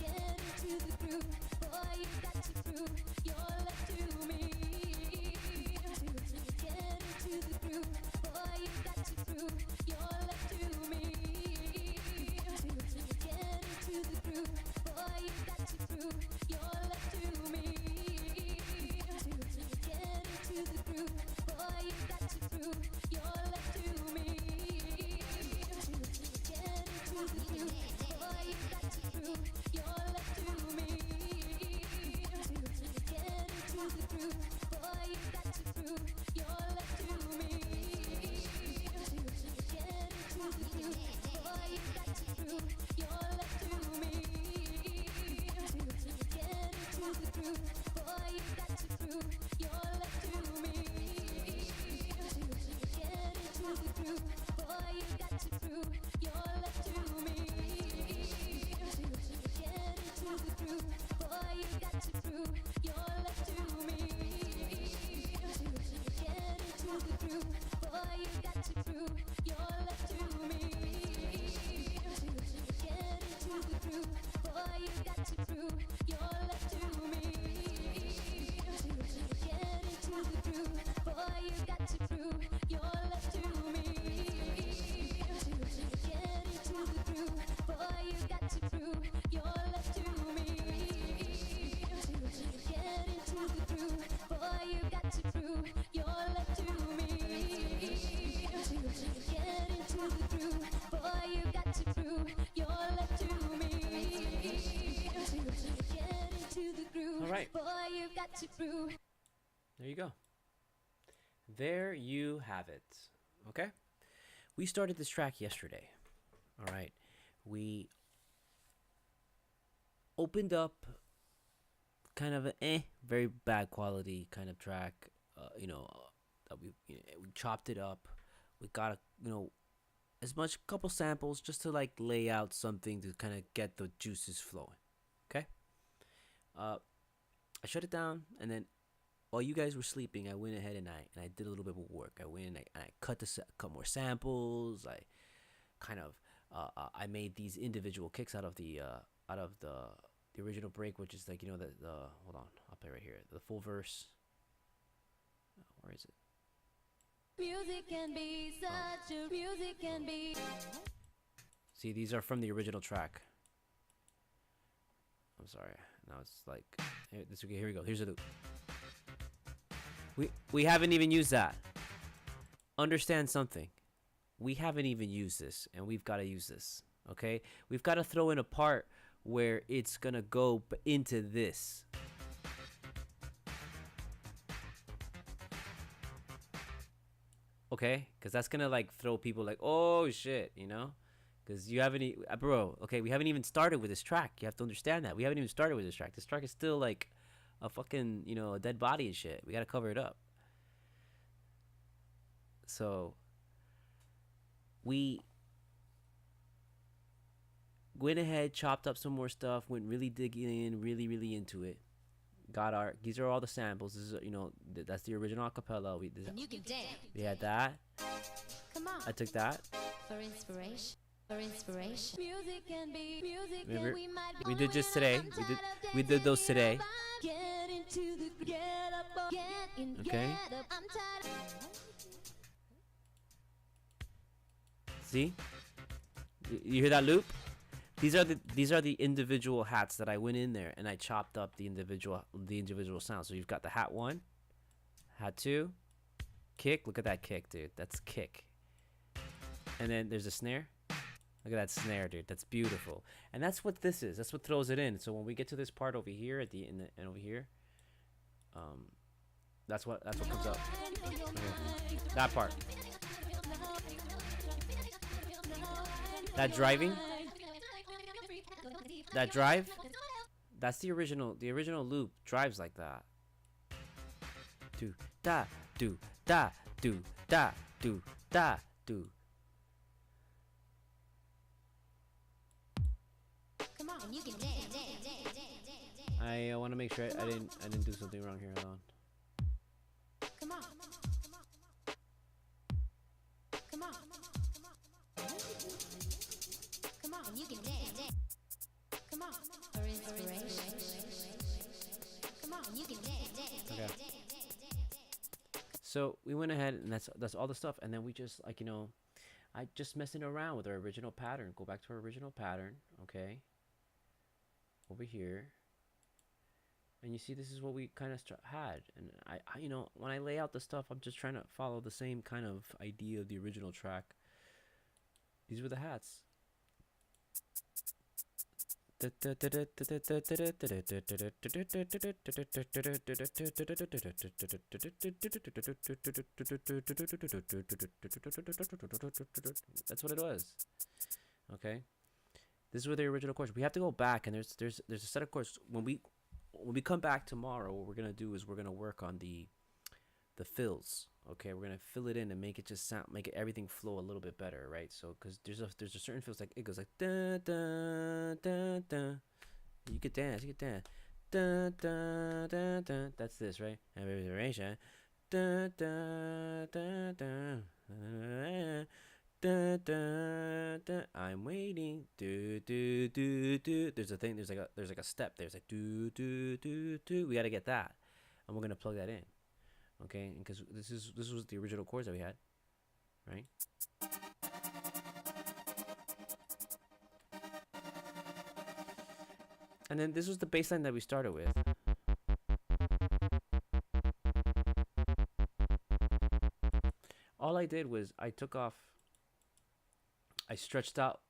Get into the groove, boy, you got to prove your love to me. Get into the groove, boy, you got to prove your love to me. Get into the groove, boy, you got to prove your love to me. Get into the groove, boy, you got to prove your love to me. Get into the groove, boy, you got to prove your love to me. Get into the groove, boy, you got to prove your love to me. Get into the groove, boy, you got to prove your love to me. Get into the groove, boy, you got to prove your love to me. Get into the groove, boy, you got to prove your love to me. Get into the groove, boy, you got to prove your love to me. Get into the groove, boy, you got to prove your love to me. Get into the groove, boy, you got to prove your love to me. Get into the groove, boy, you got to prove your love to me. Get into the groove, boy, you got to prove your love to me. Get into the groove, boy, you got to prove your love to me. Get into the groove, boy, you got to prove got to prove. There you go. There you have it. Okay? We started this track yesterday. All right. We opened up kind of a very bad quality kind of track. That we chopped it up. We got as much couple samples just to like lay out something to kind of get the juices flowing. Okay. I shut it down, and then while you guys were sleeping, I went ahead and I did a little bit of work. I went and I cut more samples. I kind of I made these individual kicks out of the original break, which is like the hold on, I'll play right here the full verse. Where is it? Music can be such a music can be. See, these are from the original track. I'm sorry. Now it's like here we go. Here's a loop. We haven't even used that. Understand something. We haven't even used this, and we've got to use this. Okay? We've got to throw in a part where it's gonna go into this. Okay? Because that's gonna like throw people like, oh shit, Because you haven't, bro. Okay, we haven't even started with this track. You have to understand that we haven't even started with this track. This track is still like a fucking, a dead body and shit. We gotta cover it up. So we went ahead, chopped up some more stuff, went really digging in, really into it. These are all the samples. This is, that's the original acapella. And you can dance. We had that. Come on. I took that. For inspiration. For inspiration. Music can be music. Remember, we might be we did just today. We did those today. Get into the get up, get in, Okay. get up. I'm tired. See? You hear that loop? These are the individual hats that I went in there and I chopped up the individual sounds. So you've got the hat 1, hat 2, kick. Look at that kick, dude. That's kick. And then there's a snare. Look at that snare, dude. That's beautiful. And that's what this is. That's what throws it in. So when we get to this part over here and over here, that's what comes up. Okay. That part. That driving. That drive. That's the original. The original loop drives like that. Do da do da do da do da do. Come on. And you can dance. I want to make sure I didn't do something wrong here. Hold on. Come on. Come on. Come on. And you can dance. Come on. For inspiration. Come on. And you can dance. Okay. So we went ahead and that's all the stuff, and then we just I just messing around with our original pattern. Go back to our original pattern, okay? Over here, and you see this is what we kind of had, and I when I lay out the stuff, I'm just trying to follow the same kind of idea of the original track. These were the hats. That's what it was. Okay, this is where the original chords. We have to go back, and there's a set of chords. When we come back tomorrow, what we're gonna do is we're gonna work on the fills. Okay, we're gonna fill it in and make it just make everything flow a little bit better, right? So because there's a certain feels like it goes like da da da da. You could dance, da da da da. That's this, right? Reverberation. Da da da da. Da da da. I'm waiting. Do do do do. There's a thing. There's like a step. There's like do do do do. We gotta get that, and we're gonna plug that in. Okay, because this was the original chords that we had, right? And then this was the bass line that we started with. All I did was I stretched out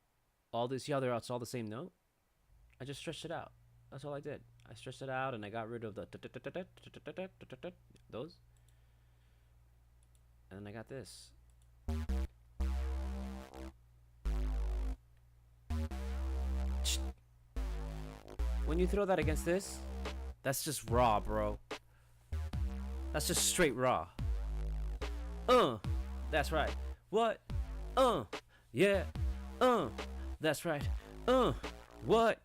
all this. See how it's all the same note? I just stretched it out. That's all I did. I stretched it out and I got rid of the those, and then I got this. When you throw that against this, that's just raw, bro. That's just straight raw. That's right. What? Yeah. That's right. What?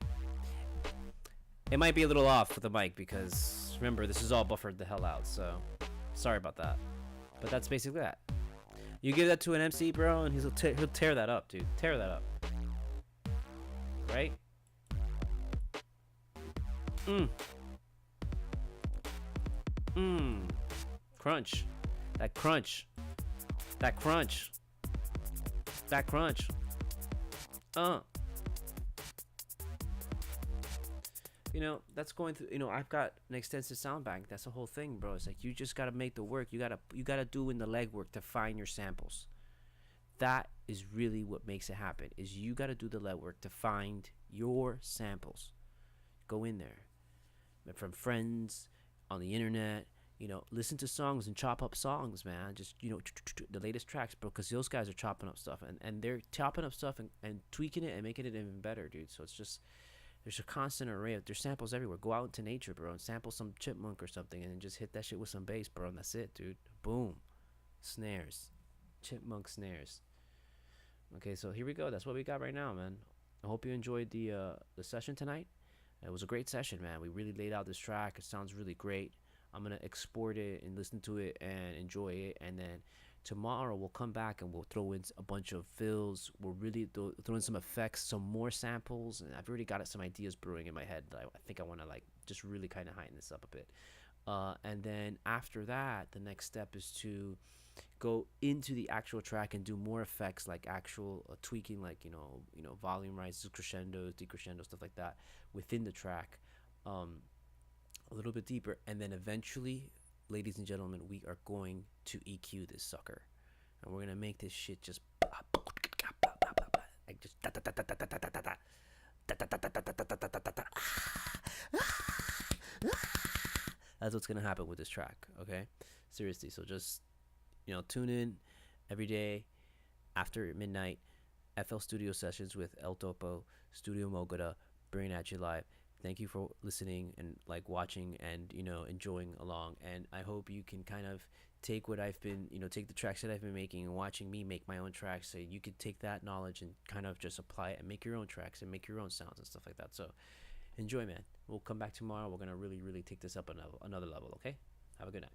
It might be a little off with the mic because remember this is all buffered the hell out, so sorry about that. But that's basically that. You give that to an MC, bro, and he'll tear that up, dude. Tear that up. Right? Crunch. That crunch. That crunch. That crunch. You know, that's going through, you know, I've got an extensive sound bank. That's the whole thing, bro. It's like you just gotta make the work. You gotta do in the legwork to find your samples. That is really what makes it happen. Is you gotta do the legwork to find your samples. Go in there. From friends, on the internet, you know, listen to songs and chop up songs, man. Just, you know, the latest tracks, bro, because those guys are chopping up stuff, and they're chopping up stuff and tweaking it and making it even better, dude. So it's just, there's a constant array of, there's samples everywhere. Go out into nature, bro, and sample some chipmunk or something, and then just hit that shit with some bass, bro, and that's it, dude. Boom. Snares. Chipmunk snares. Okay, so here we go. That's what we got right now, man. I hope you enjoyed the session tonight. It was a great session, man. We really laid out this track. It sounds really great. I'm going to export it and listen to it and enjoy it. And then tomorrow we'll come back and we'll throw in a bunch of fills. We'll really throw in some effects, some more samples. And I've already got some ideas brewing in my head that I think I want to like just really kind of heighten this up a bit. And then after that, the next step is to go into the actual track and do more effects, like actual tweaking, like you know volume rises, crescendos, decrescendos, stuff like that within the track, a little bit deeper. And then eventually, ladies and gentlemen, we are going to EQ this sucker, and we're gonna make this shit just like just that's what's gonna happen with this track. Okay, seriously. So just, you know, tune in every day after midnight. FL Studio Sessions with El Topo, Studio Mogura, bringing at you live. Thank you for listening and like watching and, you know, enjoying along. And I hope you can kind of take what I've been, you know, take the tracks that I've been making and watching me make my own tracks. So you could take that knowledge and kind of just apply it and make your own tracks and make your own sounds and stuff like that. So enjoy, man. We'll come back tomorrow. We're going to really, really take this up another level, okay? Have a good night.